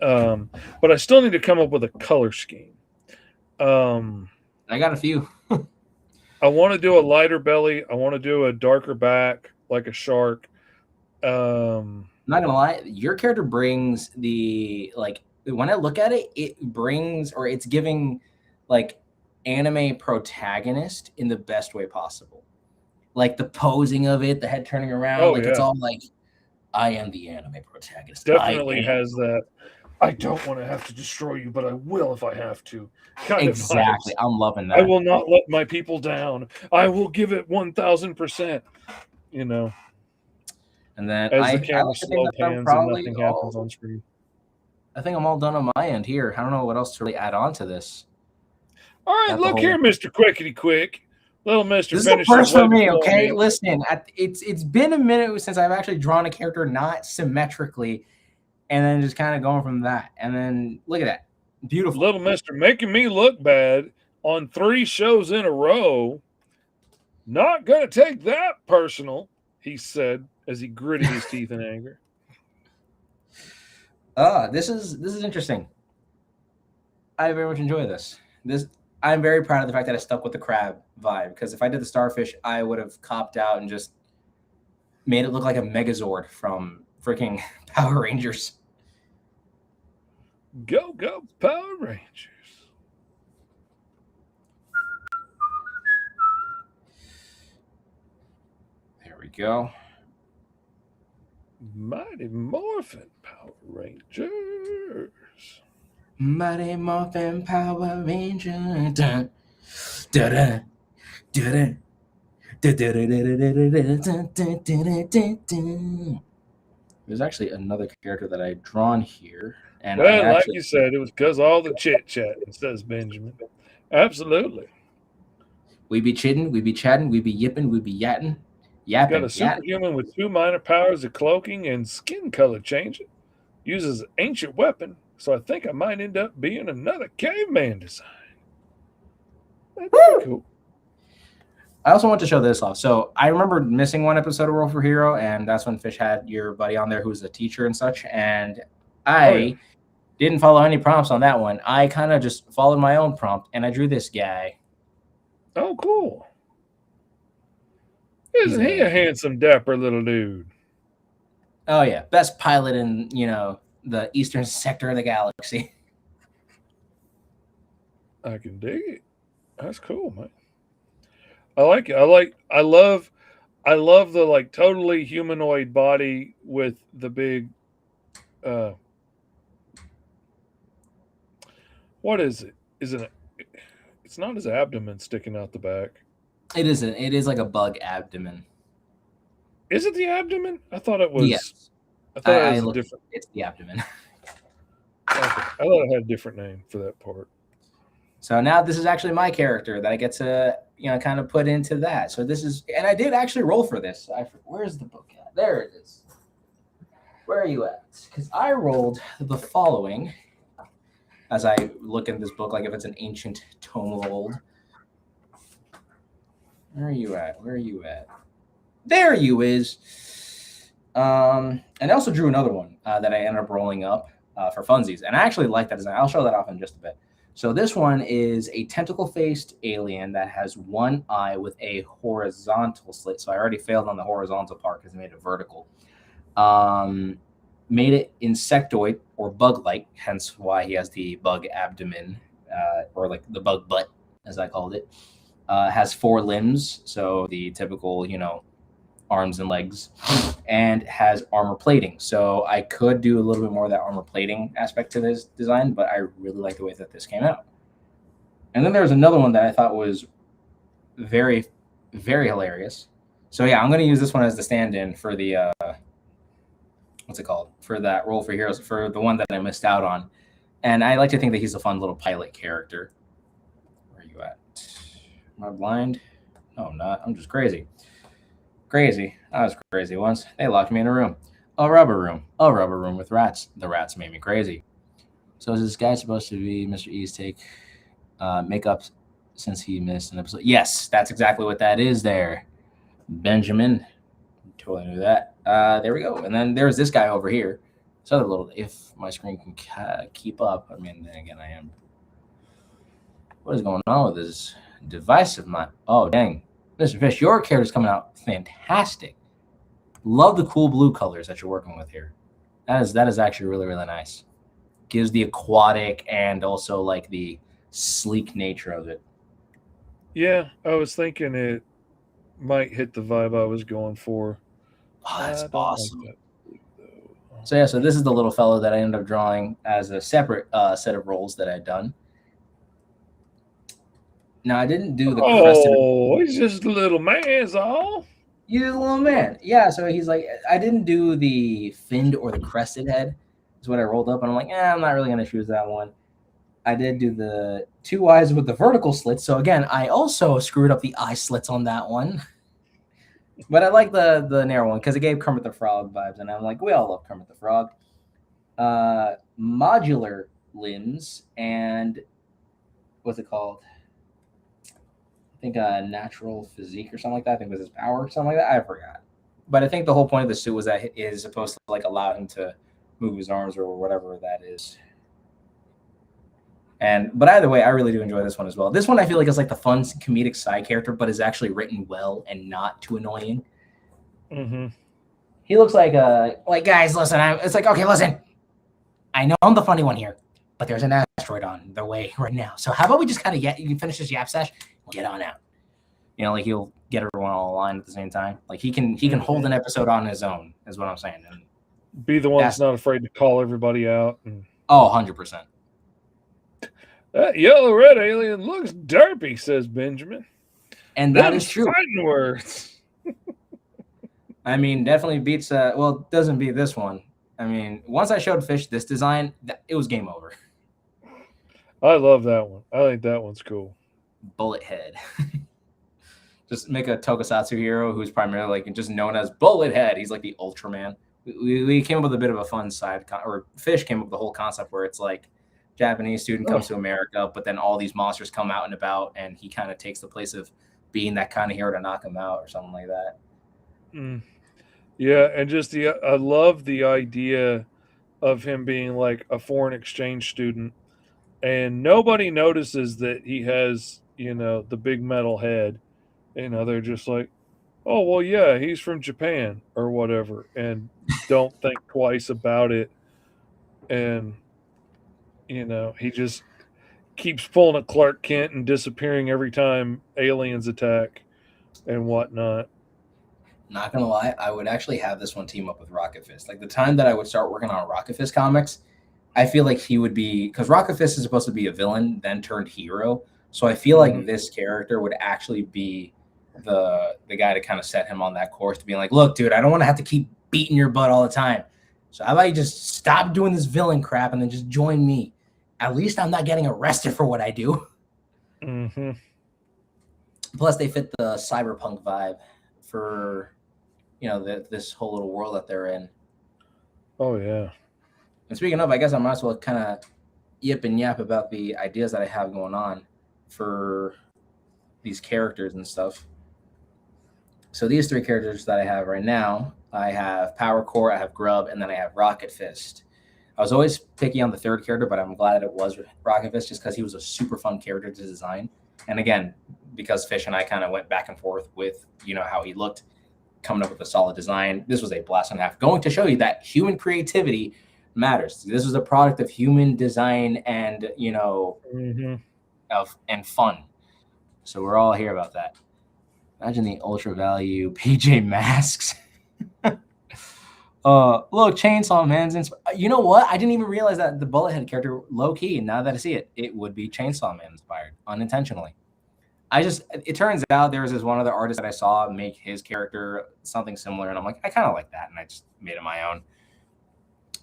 But I still need to come up with a color scheme. I got a few. I want to do a lighter belly. I want to do a darker back, like a shark. I'm not going to lie. Your character brings the, like, when I look at it, it brings, or it's giving, like, anime protagonist in the best way possible. Like the posing of it, the head turning around, it's all like, I am the anime protagonist. Definitely has that. I don't want to have to destroy you, but I will if I have to. Exactly. I'm loving that. I will not let my people down. I will give it 1,000%. And then as the camera slow pans and nothing happens on screen. I think I'm all done on my end here. I don't know what else to really add on to this. All right, look here, Mr. Quickity Quick. Little Mr. This is the first for me, okay? Listen, it's been a minute since I've actually drawn a character not symmetrically, and then just kind of going from that. And then look at that. Beautiful. Little Mr. making me look bad on 3 shows in a row. Not going to take that personal, he said as he gritted his teeth in anger. This is interesting. I very much enjoy this. I'm very proud of the fact that I stuck with the crab vibe, because if I did the starfish, I would have copped out and just made it look like a Megazord from freaking Power Rangers. Go, Power Rangers. There we go. Mighty Morphin Power Rangers. Mighty Morphin Power Ranger. Dun, dun, dun, dun. There's actually another character that I drawn here. And like you said, it was because all the chit-chat, says Benjamin. Absolutely. We be chitting, we be chatting, we be yipping, we be yatting. Yapping, got a superhuman with 2 minor powers of cloaking and skin color changing. Uses an ancient weapon. So I think I might end up being another caveman design. That'd be cool. I also want to show this off. So I remember missing one episode of Roll for Hero, and that's when Fish had your buddy on there who's a teacher and such. And I didn't follow any prompts on that one. I kind of just followed my own prompt, and I drew this guy. Oh, cool. Isn't he a handsome, dapper little dude? Oh, yeah. Best pilot in, the eastern sector of the galaxy. I can dig it. That's cool, man. I like it. I love the like totally humanoid body with the big what is it? It's not his abdomen sticking out the back. It isn't. It is like a bug abdomen. Is it the abdomen? I thought it was. Yes. I thought it was different. It's the abdomen. Okay. I thought it had a different name for that part. So now this is actually my character that I get to, kind of put into that. So this is, and I did actually roll for this. Where's the book at? There it is. Where are you at? Because I rolled the following as I look at this book like if it's an ancient tome of old. Where are you at? Where are you at? There you is. And I also drew another one that I ended up rolling up for funsies. And I actually like that design. I'll show that off in just a bit. So this one is a tentacle-faced alien that has one eye with a horizontal slit. So I already failed on the horizontal part because I made it vertical. Made it insectoid or bug-like, hence why he has the bug abdomen, or like the bug butt, as I called it. Has 4 limbs, so the typical, arms and legs, and has armor plating. So I could do a little bit more of that armor plating aspect to this design, but I really like the way that this came out. And then there's another one that I thought was very, very hilarious. So yeah, I'm going to use this one as the stand-in for the what's it called? For that role for heroes, for the one that I missed out on. And I like to think that he's a fun little pilot character. Where are you at? Am I blind? No, I'm not. I'm just crazy. Crazy. I was crazy once. They locked me in a room. A rubber room. A rubber room with rats. The rats made me crazy. So is this guy supposed to be Mr. E's take makeup since he missed an episode? Yes, that's exactly what that is there. Benjamin. Totally knew that. There we go. And then there's this guy over here. This other little, if my screen can keep up. I mean, then again, I am. What is going on with this device of mine? Oh, dang. Mr. Fish, your character's coming out fantastic. Love the cool blue colors that you're working with here. That is actually really, really nice. Gives the aquatic and also like the sleek nature of it. Yeah, I was thinking it might hit the vibe I was going for. Oh, that's I don't awesome. like that, though. So yeah, so this is the little fellow that I ended up drawing as a separate set of rolls that I'd done. Now I didn't do the crested. Oh, he's just a little man's all. He's a little man. Yeah, so he's like, I didn't do the finned or the crested head. Is what I rolled up, and I'm like, I'm not really gonna choose that one. I did do the 2 eyes with the vertical slits. So again, I also screwed up the eye slits on that one. But I like the narrow one because it gave Kermit the Frog vibes, and I'm like, we all love Kermit the Frog. Modular limbs and what's it called? I think natural physique or something like that. I think was his power or something like that. I forgot. But I think the whole point of the suit was that it is supposed to like allow him to move his arms or whatever that is. But either way, I really do enjoy this one as well. This one I feel like is like the fun comedic side character, but is actually written well and not too annoying. Mm-hmm. He looks like guys, listen. It's like, okay, listen. I know I'm the funny one here, but there's an asteroid on the way right now. So how about we just kind of you can finish this yap sesh, get on out. Like he'll get everyone all aligned at the same time. Like he can hold an episode on his own, is what I'm saying. And be the one that's not afraid to call everybody out. And... 100%. That yellow red alien looks derpy, says Benjamin. And that is true. Fighting words. I mean, definitely beats. Well, doesn't beat this one. I mean, once I showed Fish this design, it was game over. I love that one. I think that one's cool. Bullet head. Just make a tokusatsu hero who's primarily like just known as Bullet Head. He's like the Ultraman. We came up with a bit of a fun side, or Fish came up with the whole concept where it's like Japanese student comes to America, but then all these monsters come out and about, and he kind of takes the place of being that kind of hero to knock him out or something like that. Mm. Yeah, and just I love the idea of him being like a foreign exchange student, and nobody notices that he has, the big metal head. They're just like, oh, well, yeah, he's from Japan or whatever, and don't think twice about it. And, he just keeps pulling a Clark Kent and disappearing every time aliens attack and whatnot. Not gonna lie, I would actually have this one team up with Rocket Fist. Like the time that I would start working on Rocket Fist comics, I feel like he would be, because Rocket Fist is supposed to be a villain, then turned hero. So I feel like this character would actually be the guy to kind of set him on that course to be like, look, dude, I don't want to have to keep beating your butt all the time. So how about you just stop doing this villain crap and then just join me? At least I'm not getting arrested for what I do. Mm-hmm. Plus, they fit the cyberpunk vibe for, this whole little world that they're in. Oh yeah. And speaking of, I guess I might as well kind of yip and yap about the ideas that I have going on for these characters and stuff. So these three characters that I have right now, I have Power Core, I have Grub, and then I have Rocket Fist. I was always picky on the third character, but I'm glad it was Rocket Fist just because he was a super fun character to design. And again, because Fish and I kind of went back and forth with how he looked, coming up with a solid design. This was a blast and a half. Going to show you that human creativity matters. This was a product of human design and and fun. So we're all here about that. Imagine the ultra value PJ Masks. Look, Chainsaw Man's you know what? I didn't even realize that the Bullethead character, low key, now that I see it, it would be Chainsaw Man inspired unintentionally. It turns out there was this one other artist that I saw make his character something similar, and I'm like, I kind of like that, and I just made it my own.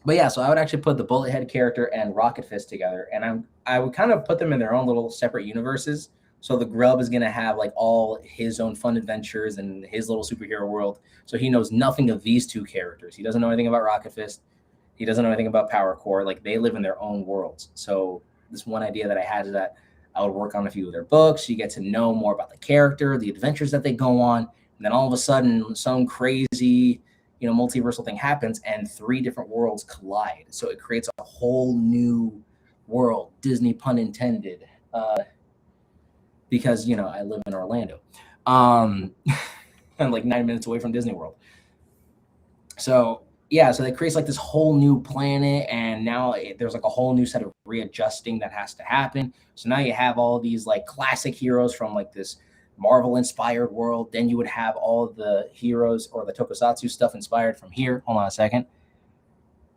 But yeah, so I would actually put the Bullethead character and Rocket Fist together, and I would kind of put them in their own little separate universes. So the Grub is going to have like all his own fun adventures and his little superhero world. So he knows nothing of these two characters. He doesn't know anything about Rocket Fist. He doesn't know anything about Power Core. Like, they live in their own worlds. So this one idea that I had is that I would work on a few of their books. You get to know more about the character, the adventures that they go on. And then all of a sudden, some crazy, multiversal thing happens and three different worlds collide. So it creates a whole new world, Disney pun intended. Because I live in Orlando, and like 9 minutes away from Disney World. So yeah, so it creates like this whole new planet, and now there's like a whole new set of readjusting that has to happen. So now you have all these like classic heroes from like this Marvel inspired world. Then you would have all the heroes or the Tokusatsu stuff inspired from here. Hold on a second.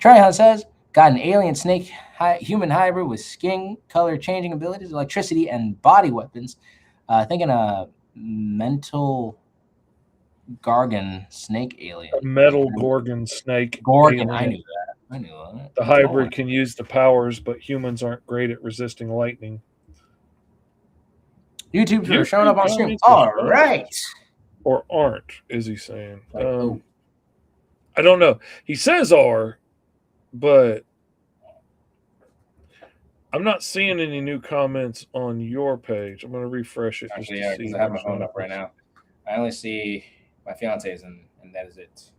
Tryhan says, got an alien snake human hybrid with skin color changing abilities, electricity, and body weapons. Thinking a mental Gargan snake alien. A metal Gorgon snake. Gorgon, I knew that. The hybrid can use the powers, but humans aren't great at resisting lightning. YouTube are showing up on stream. All right. Or aren't, is he saying? I don't know. He says are, but I'm not seeing any new comments on your page. I'm going to refresh it. Actually, yeah, because I have my phone up right now. I only see my fiance's, and that is it.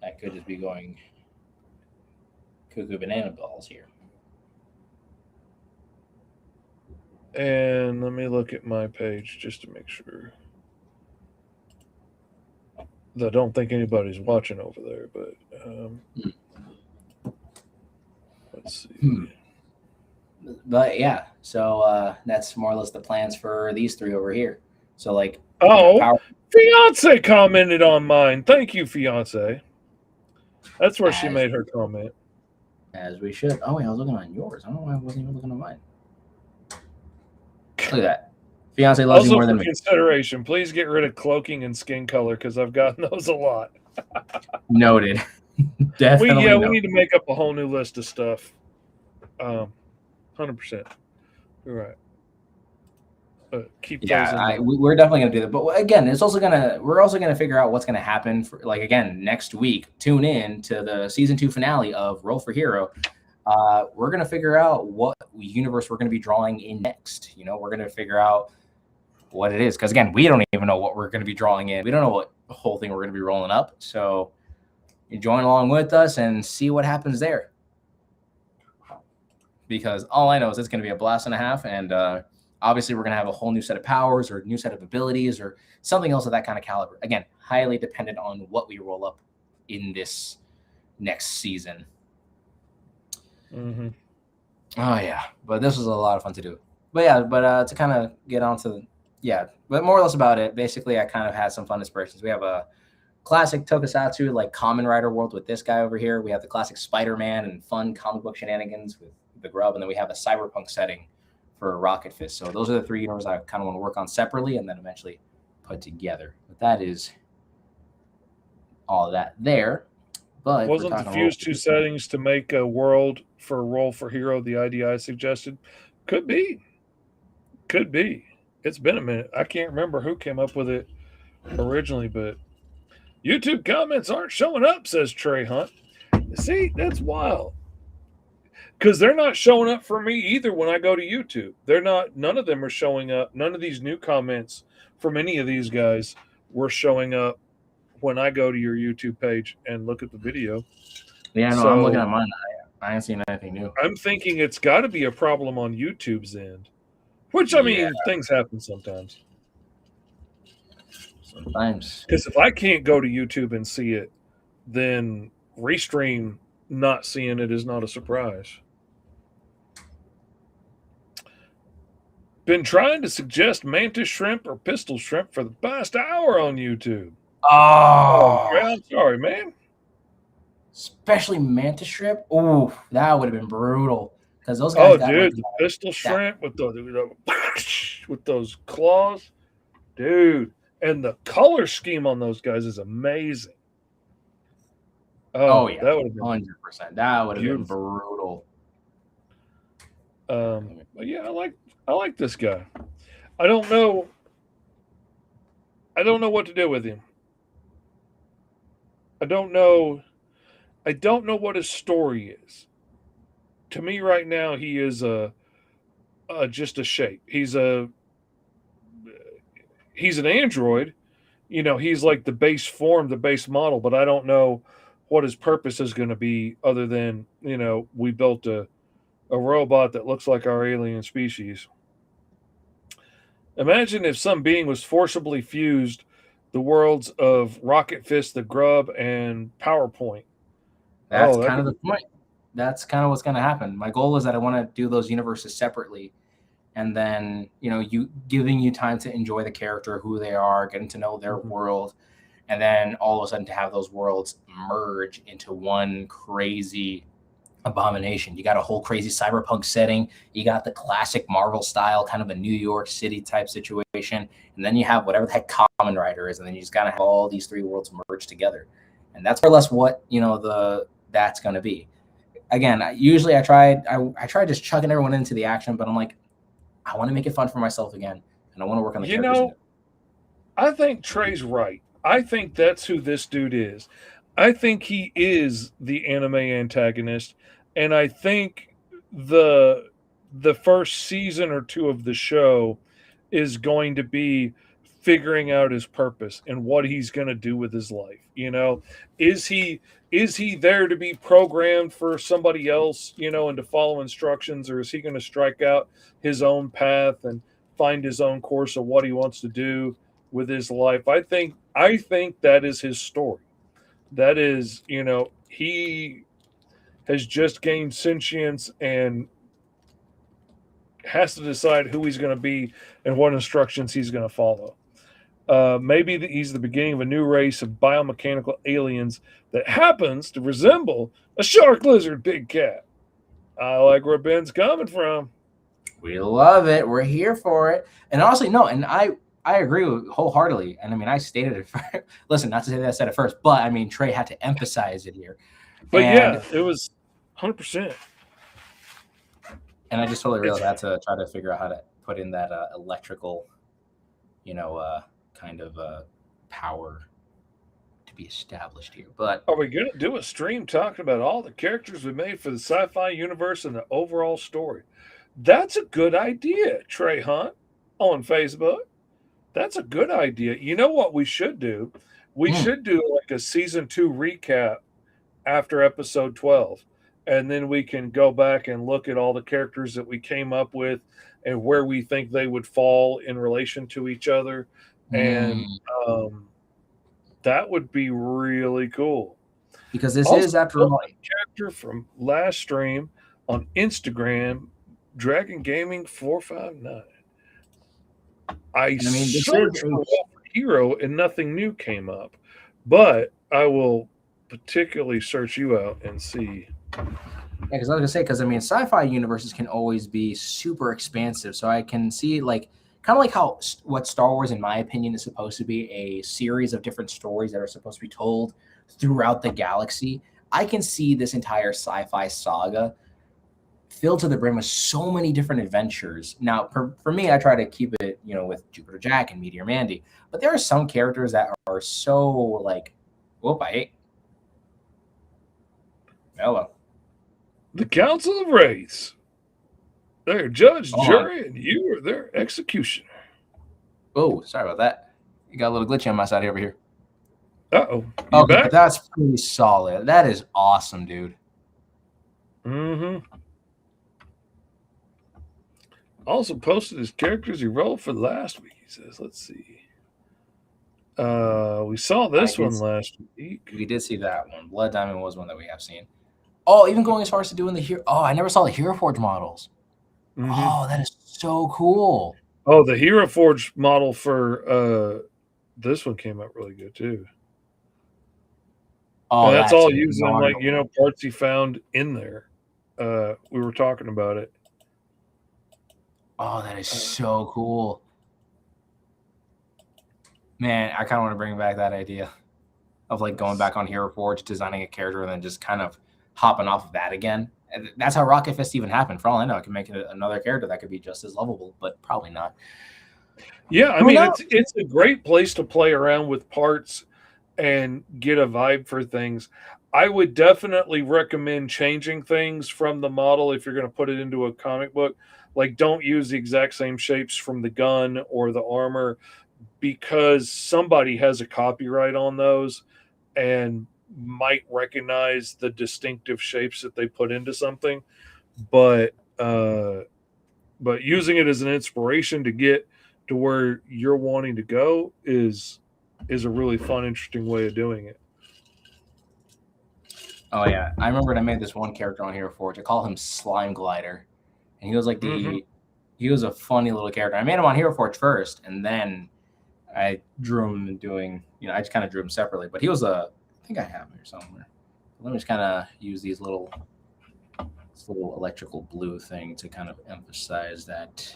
I could just be going cuckoo banana balls here. And let me look at my page just to make sure. I don't think anybody's watching over there, but let's see. But yeah, so that's more or less the plans for these three over here. So like, fiance commented on mine. Thank you, fiance. That's where she made her comment. As we should. Oh wait, I was looking on yours. I don't know why I wasn't even looking on mine. Look at that. Fiance loves you more than me. Consideration. Please get rid of cloaking and skin color because I've gotten those a lot. Noted. Definitely. We need to make up a whole new list of stuff. 100%. You're right. Keep those. We're definitely gonna do that. But again, we're also gonna figure out what's gonna happen for, like, again, next week. Tune in to the season 2 finale of Roll for Hero. We're gonna figure out what universe we're gonna be drawing in next. We're gonna figure out what it is, because again, we don't even know what we're gonna be drawing in. We don't know what whole thing we're gonna be rolling up. So you join along with us and see what happens there. Because all I know is it's gonna be a blast and a half, and obviously we're gonna have a whole new set of powers or a new set of abilities or something else of that kind of caliber. Again, highly dependent on what we roll up in this next season. Mm-hmm. Oh yeah, but this was a lot of fun to do. But yeah, to kind of get on to but more or less about it. Basically, I kind of had some fun inspirations. We have a classic Tokusatsu, like Kamen Rider world with this guy over here. We have the classic Spider-Man and fun comic book shenanigans with the Grub, and then we have a cyberpunk setting for Rocket Fist. So those are the three universes I kind of want to work on separately and then eventually put together. But that is all of that there. But wasn't the Fuse 2 settings to make a world for a Roll for Hero the idea I suggested? Could be. It's been a minute. I can't remember who came up with it originally, but YouTube comments aren't showing up, says Trey Hunt. See, that's wild. Because they're not showing up for me either when I go to YouTube. They're not, none of them are showing up. None of these new comments from any of these guys were showing up when I go to your YouTube page and look at the video. Yeah, no, I'm looking at mine. I ain't seen anything new. I'm thinking it's got to be a problem on YouTube's end, which, I mean, things happen sometimes. Sometimes. Because if I can't go to YouTube and see it, then Restream not seeing it is not a surprise. Been trying to suggest mantis shrimp or pistol shrimp for the past hour on YouTube. Oh, I'm sorry, man. Especially mantis shrimp. Oh, that would have been brutal. Because those guys. Dude, the pistol shrimp with those claws, dude, and the color scheme on those guys is amazing. Oh yeah, that would have been 100%. That would have been brutal. But yeah, I like this guy. I don't know what to do with him. I don't know what his story is. To me right now, he is just a shape. He's an android. You know, he's like the base form, the base model, but I don't know what his purpose is going to be other than, you know, we built a robot that looks like our alien species. Imagine if some being was forcibly fused the worlds of Rocket Fist, the Grub, and PowerPoint. That's kind of the point. That's kind of what's going to happen. My goal is that I want to do those universes separately. And then, you know, giving you time to enjoy the character, who they are, getting to know their world. And then all of a sudden to have those worlds merge into one crazy abomination. You got a whole crazy cyberpunk setting. You got the classic Marvel style, kind of a New York City type situation. And then you have whatever the heck Kamen Rider is. And then you just got to have all these three worlds merge together. And that's more or less what, you know, that's going to be. Again, usually I tried just chugging everyone into the action, but I'm like, I want to make it fun for myself again. And I want to work on the characters. You know, I think Trey's right. I think that's who this dude is. I think he is the anime antagonist. And I think the first season or two of the show is going to be figuring out his purpose and what he's going to do with his life. You know, is he there to be programmed for somebody else, you know, and to follow instructions, or is he going to strike out his own path and find his own course of what he wants to do with his life? I think that is his story. That is, you know, he has just gained sentience and has to decide who he's going to be and what instructions he's going to follow. Maybe he's the beginning of a new race of biomechanical aliens that happens to resemble a shark, lizard, big cat. I like where Ben's coming from. We love it. We're here for it. And honestly, no, and I agree with wholeheartedly. And I mean, I stated it first. Listen, not to say that I said it first, but I mean, Trey had to emphasize it here. But yeah, it was 100%. And I just totally realized I had to try to figure out how to put in that electrical, you know, kind of power to be established here. But are we going to do a stream talking about all the characters we made for the sci-fi universe and the overall story? That's a good idea, Trey Hunt on Facebook. That's a good idea. You know what we should do? We should do like a season 2 recap after episode 12. And then we can go back and look at all the characters that we came up with and where we think they would fall in relation to each other. And that would be really cool. Because this is, after all, a character from last stream on Instagram, Dragon Gaming 459. I searched for Hero and nothing new came up, but I will particularly search you out and see. Yeah, because I was gonna say, because I mean, sci-fi universes can always be super expansive, so I can see like kind of like how what Star Wars, in my opinion, is supposed to be a series of different stories that are supposed to be told throughout the galaxy. I can see this entire sci-fi saga filled to the brim with so many different adventures. Now, for me, I try to keep it, you know, with Jupiter Jack and Meteor Mandy, but there are some characters that are so like Whoop, I hate. Hello. The Council of Wraiths. They're judge, Hold on. jury, and you are their executioner. Oh, sorry about that. You got a little glitch on my side over here. Uh-oh. You Okay, back? but that's pretty solid. That is awesome, dude. Mm-hmm. Also posted his characters he rolled for last week, he says. Let's see. We saw this one last week. We did see that one. Blood Diamond was one that we have seen. Oh, even going as far as to doing the Hero. Oh, I never saw the Hero Forge models. Mm-hmm. Oh, that is so cool. Oh, the Hero Forge model for this one came out really good too. Oh, and that's all using like parts he found in there. We were talking about it. Oh, that is so cool. Man, I kind of want to bring back that idea of like going back on Hero Forge, designing a character, and then just kind of hopping off of that again. And that's how Rocket Fist even happened. For all I know, I can make another character that could be just as lovable, but probably not. Yeah, I mean, it's a great place to play around with parts and get a vibe for things. I would definitely recommend changing things from the model if you're going to put it into a comic book. Like, don't use the exact same shapes from the gun or the armor, because somebody has a copyright on those and might recognize the distinctive shapes that they put into something. But using it as an inspiration to get to where you're wanting to go is a really fun, interesting way of doing it. Oh yeah, I remember I made this one character on Hero Forge. I call him Slime Glider, and he was like he was a funny little character. I made him on Hero Forge first, and then I drew him doing, I just kind of drew him separately. But he was I think I have him here somewhere. Let me just kind of use this little electrical blue thing to kind of emphasize that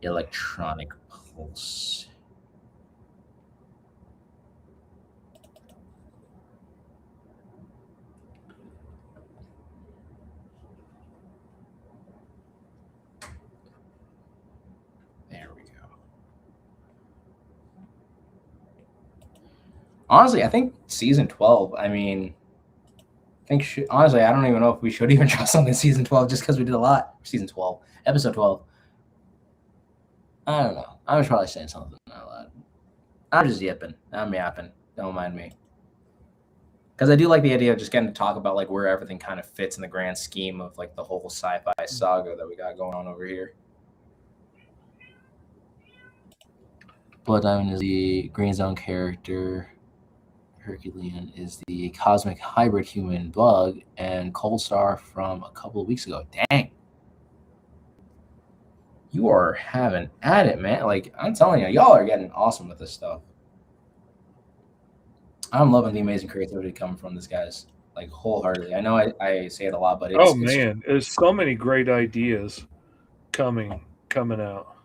electronic pulse. There we go. Honestly, I think season 12, honestly, I don't even know if we should even draw something season 12 just because we did a lot. Season 12, episode 12. I don't know. I was probably saying something out loud. I'm just yipping. I'm yapping. Don't mind me. Because I do like the idea of just getting to talk about like where everything kind of fits in the grand scheme of like the whole sci-fi saga that we got going on over here. Blood Diamond is the Green Zone character. Herculean is the cosmic hybrid human bug, and Cold Star from a couple of weeks ago. Dang. You are having at it, man. Like, I'm telling you, y'all are getting awesome with this stuff. I'm loving the amazing creativity coming from this guys, like wholeheartedly. I know I say it a lot, but there's so many great ideas coming out.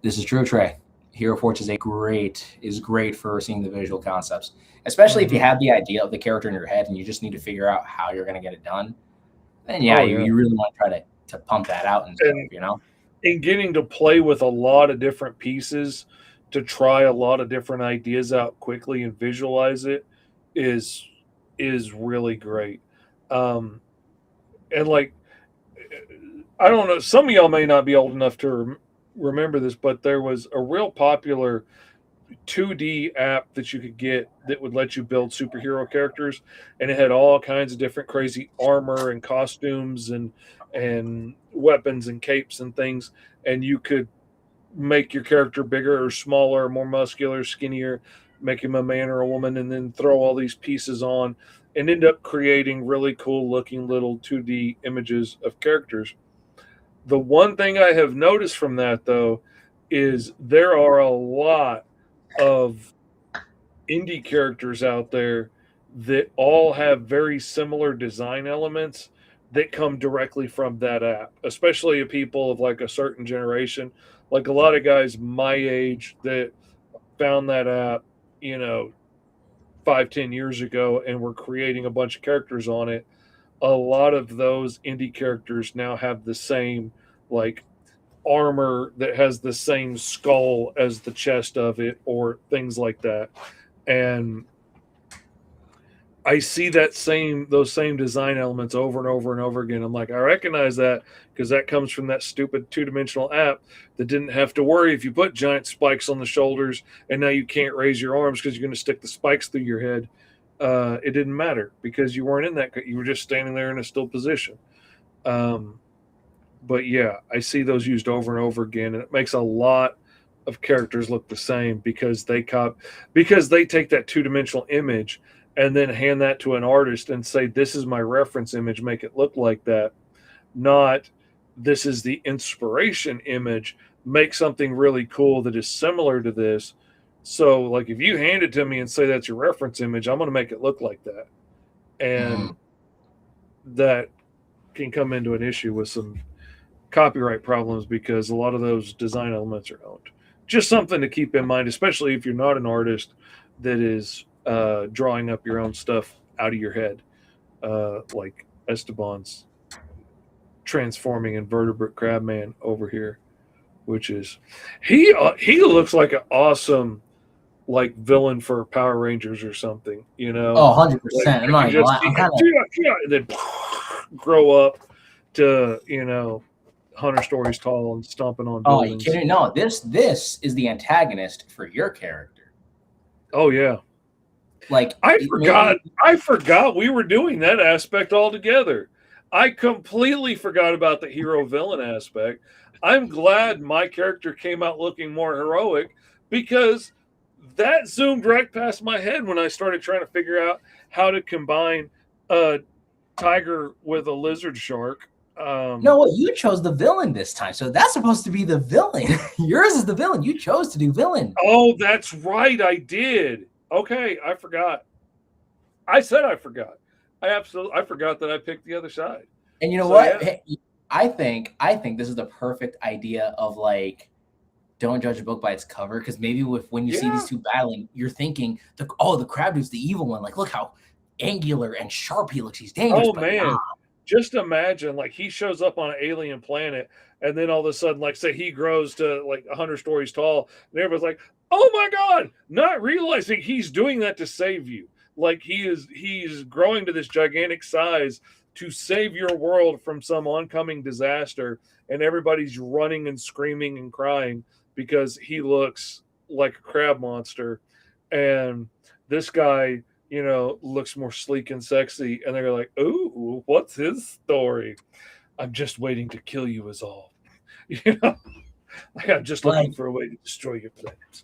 This is true, Trey. Hero Forge is great for seeing the visual concepts, especially if you have the idea of the character in your head and you just need to figure out how you're going to get it done. Then you really want to try to pump that out and stuff, And getting to play with a lot of different pieces to try a lot of different ideas out quickly and visualize it is really great. And like, I don't know, some of y'all may not be old enough to remember this, but there was a real popular 2D app that you could get that would let you build superhero characters, and it had all kinds of different crazy armor and costumes and weapons and capes and things, and you could make your character bigger or smaller, more muscular, skinnier, make him a man or a woman, and then throw all these pieces on and end up creating really cool looking little 2D images of characters. The one thing I have noticed from that, though, is there are a lot of indie characters out there that all have very similar design elements that come directly from that app, especially people of like a certain generation. Like a lot of guys my age that found that app, 5-10 years ago and were creating a bunch of characters on it. A lot of those indie characters now have the same like armor that has the same skull as the chest of it or things like that. And I see those same design elements over and over and over again. I'm like, I recognize that because that comes from that stupid 2-dimensional app that didn't have to worry if you put giant spikes on the shoulders and now you can't raise your arms because you're going to stick the spikes through your head. It didn't matter because you weren't in that. You were just standing there in a still position. But yeah, I see those used over and over again, and it makes a lot of characters look the same because they take that 2-dimensional image and then hand that to an artist and say, this is my reference image, make it look like that. Not, this is the inspiration image, make something really cool that is similar to this. So, like, if you hand it to me and say that's your reference image, I'm going to make it look like that. And that can come into an issue with some copyright problems because a lot of those design elements are owned. Just something to keep in mind, especially if you're not an artist that is drawing up your own stuff out of your head, like Esteban's transforming invertebrate crabman over here, which is he looks like an awesome like villain for Power Rangers or something, you know. Oh, 100%. Like, I'm not gonna lie. I'm kind of and then grow up to, you know, 100 stories tall and stomping on Oh, you buildings. kidding? No, this is the antagonist for your character. Oh yeah. Like I forgot we were doing that aspect altogether. I completely forgot about the hero villain aspect. I'm glad my character came out looking more heroic because that zoomed right past my head when I started trying to figure out how to combine a tiger with a lizard shark. No, what you chose the villain this time, so that's supposed to be the villain. Yours is the villain. You chose to do villain. Oh, that's right, I did. Okay, I forgot. I said I forgot. I forgot that I picked the other side. And you know what? Yeah. Hey, I think this is the perfect idea of like, don't judge a book by its cover, because maybe when you see these two battling, you're thinking, the crab dude's the evil one. Like, look how angular and sharp he looks. He's dangerous. Oh man. Just imagine, like, he shows up on an alien planet, and then all of a sudden, like, say he grows to like 100 stories tall, and everybody's like, "Oh my God!" Not realizing he's doing that to save you. Like he's growing to this gigantic size to save your world from some oncoming disaster, and everybody's running and screaming and crying because he looks like a crab monster, and this guy, you know, looks more sleek and sexy, and they're like, "Ooh, what's his story? I'm just waiting to kill you is all." You know, like, I'm just looking for a way to destroy your plans.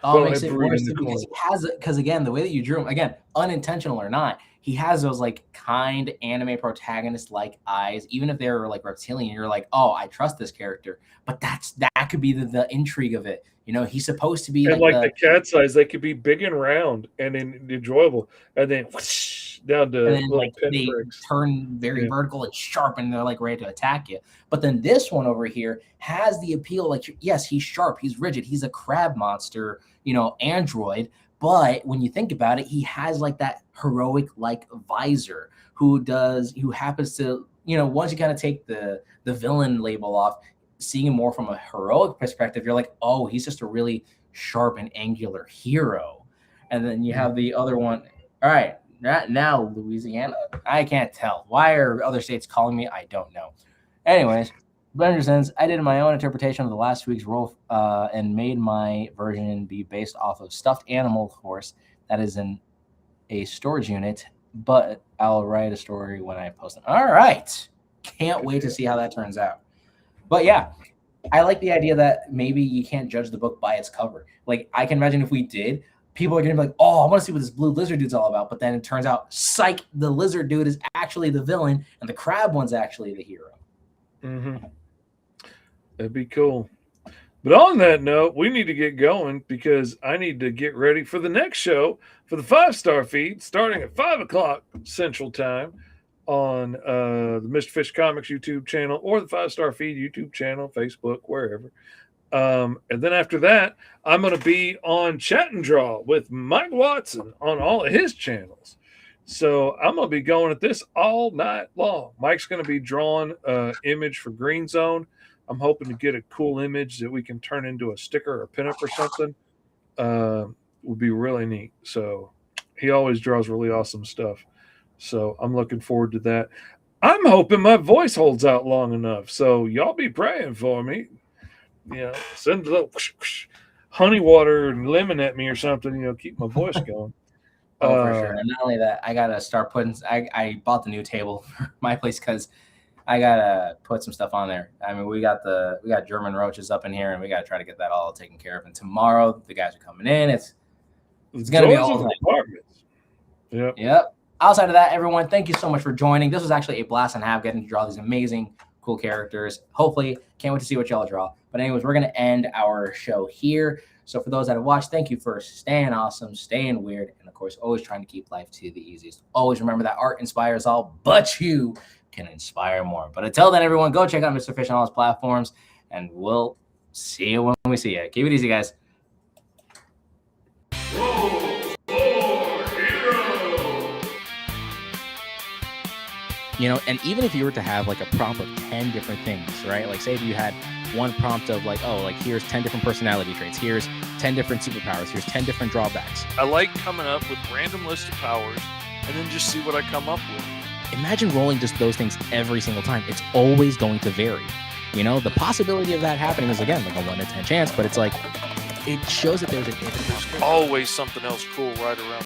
Oh, it makes it worse because he has it. Because again, the way that you drew him, again, unintentional or not, he has those like kind anime protagonist like eyes. Even if they're like reptilian, you're like, "Oh, I trust this character." But that could be the intrigue of it. You know, he's supposed to be and like the cat's eyes, they could be big and round and enjoyable, and then whoosh, down to and then, little like, they turn very vertical and sharp, and they're like ready to attack you. But then this one over here has the appeal. Like, yes, he's sharp, he's rigid, he's a crab monster, you know, android. But when you think about it, he has like that heroic like visor who happens to, you know, once you kind of take the villain label off, seeing him more from a heroic perspective, you're like, oh, he's just a really sharp and angular hero. And then you have the other one. All right, now Louisiana. I can't tell. Why are other states calling me? I don't know. Anyways, Blender Sense, I did my own interpretation of the last week's role and made my version be based off of stuffed animal, of course. That is in a storage unit, but I'll write a story when I post them. All right. Can't wait to see how that turns out. But yeah, I like the idea that maybe you can't judge the book by its cover. Like, I can imagine if we did, people are going to be like, "Oh, I want to see what this blue lizard dude's all about." But then it turns out, psych, the lizard dude is actually the villain, and the crab one's actually the hero. Mm-hmm. That'd be cool. But on that note, we need to get going because I need to get ready for the next show for the 5-star feed starting at 5 o'clock Central Time on the Mr. Fish Comics YouTube channel or the 5-star feed YouTube channel, Facebook, wherever. And then after that, I'm going to be on Chat and Draw with Mike Watson on all of his channels. So I'm going to be going at this all night long. Mike's going to be drawing an image for Green Zone. I'm hoping to get a cool image that we can turn into a sticker or a pinup or something. Would be really neat. So He always draws really awesome stuff. So I'm looking forward to that. I'm hoping my voice holds out long enough. So y'all be praying for me. Send a little honey water and lemon at me or something, keep my voice going. Oh, for sure. And not only that, I gotta start putting. I bought the new table for my place because I gotta put some stuff on there. I mean, we got German roaches up in here, and we gotta try to get that all taken care of. And tomorrow, the guys are coming in. It's gonna be all apartments. Yep. Outside of that, everyone, thank you so much for joining. This was actually a blast and a half getting to draw these amazing, cool characters. Hopefully, can't wait to see what y'all draw. But anyways, we're gonna end our show here. So for those that have watched, thank you for staying awesome, staying weird, and of course, always trying to keep life to the easiest. Always remember that art inspires all, but you can inspire more. But until then, everyone, go check out Mr. Fish on all his platforms, and we'll see you when we see you. Keep it easy, guys. And even if you were to have like a prompt of 10 different things, right? Like say if you had one prompt of like, oh, like here's 10 different personality traits, here's 10 different superpowers, here's 10 different drawbacks. I like coming up with random list of powers and then just see what I come up with. Imagine rolling just those things every single time. It's always going to vary. The possibility of that happening is, again, like a 1 in 10 chance, but it's like, it shows that there's always something else cool right around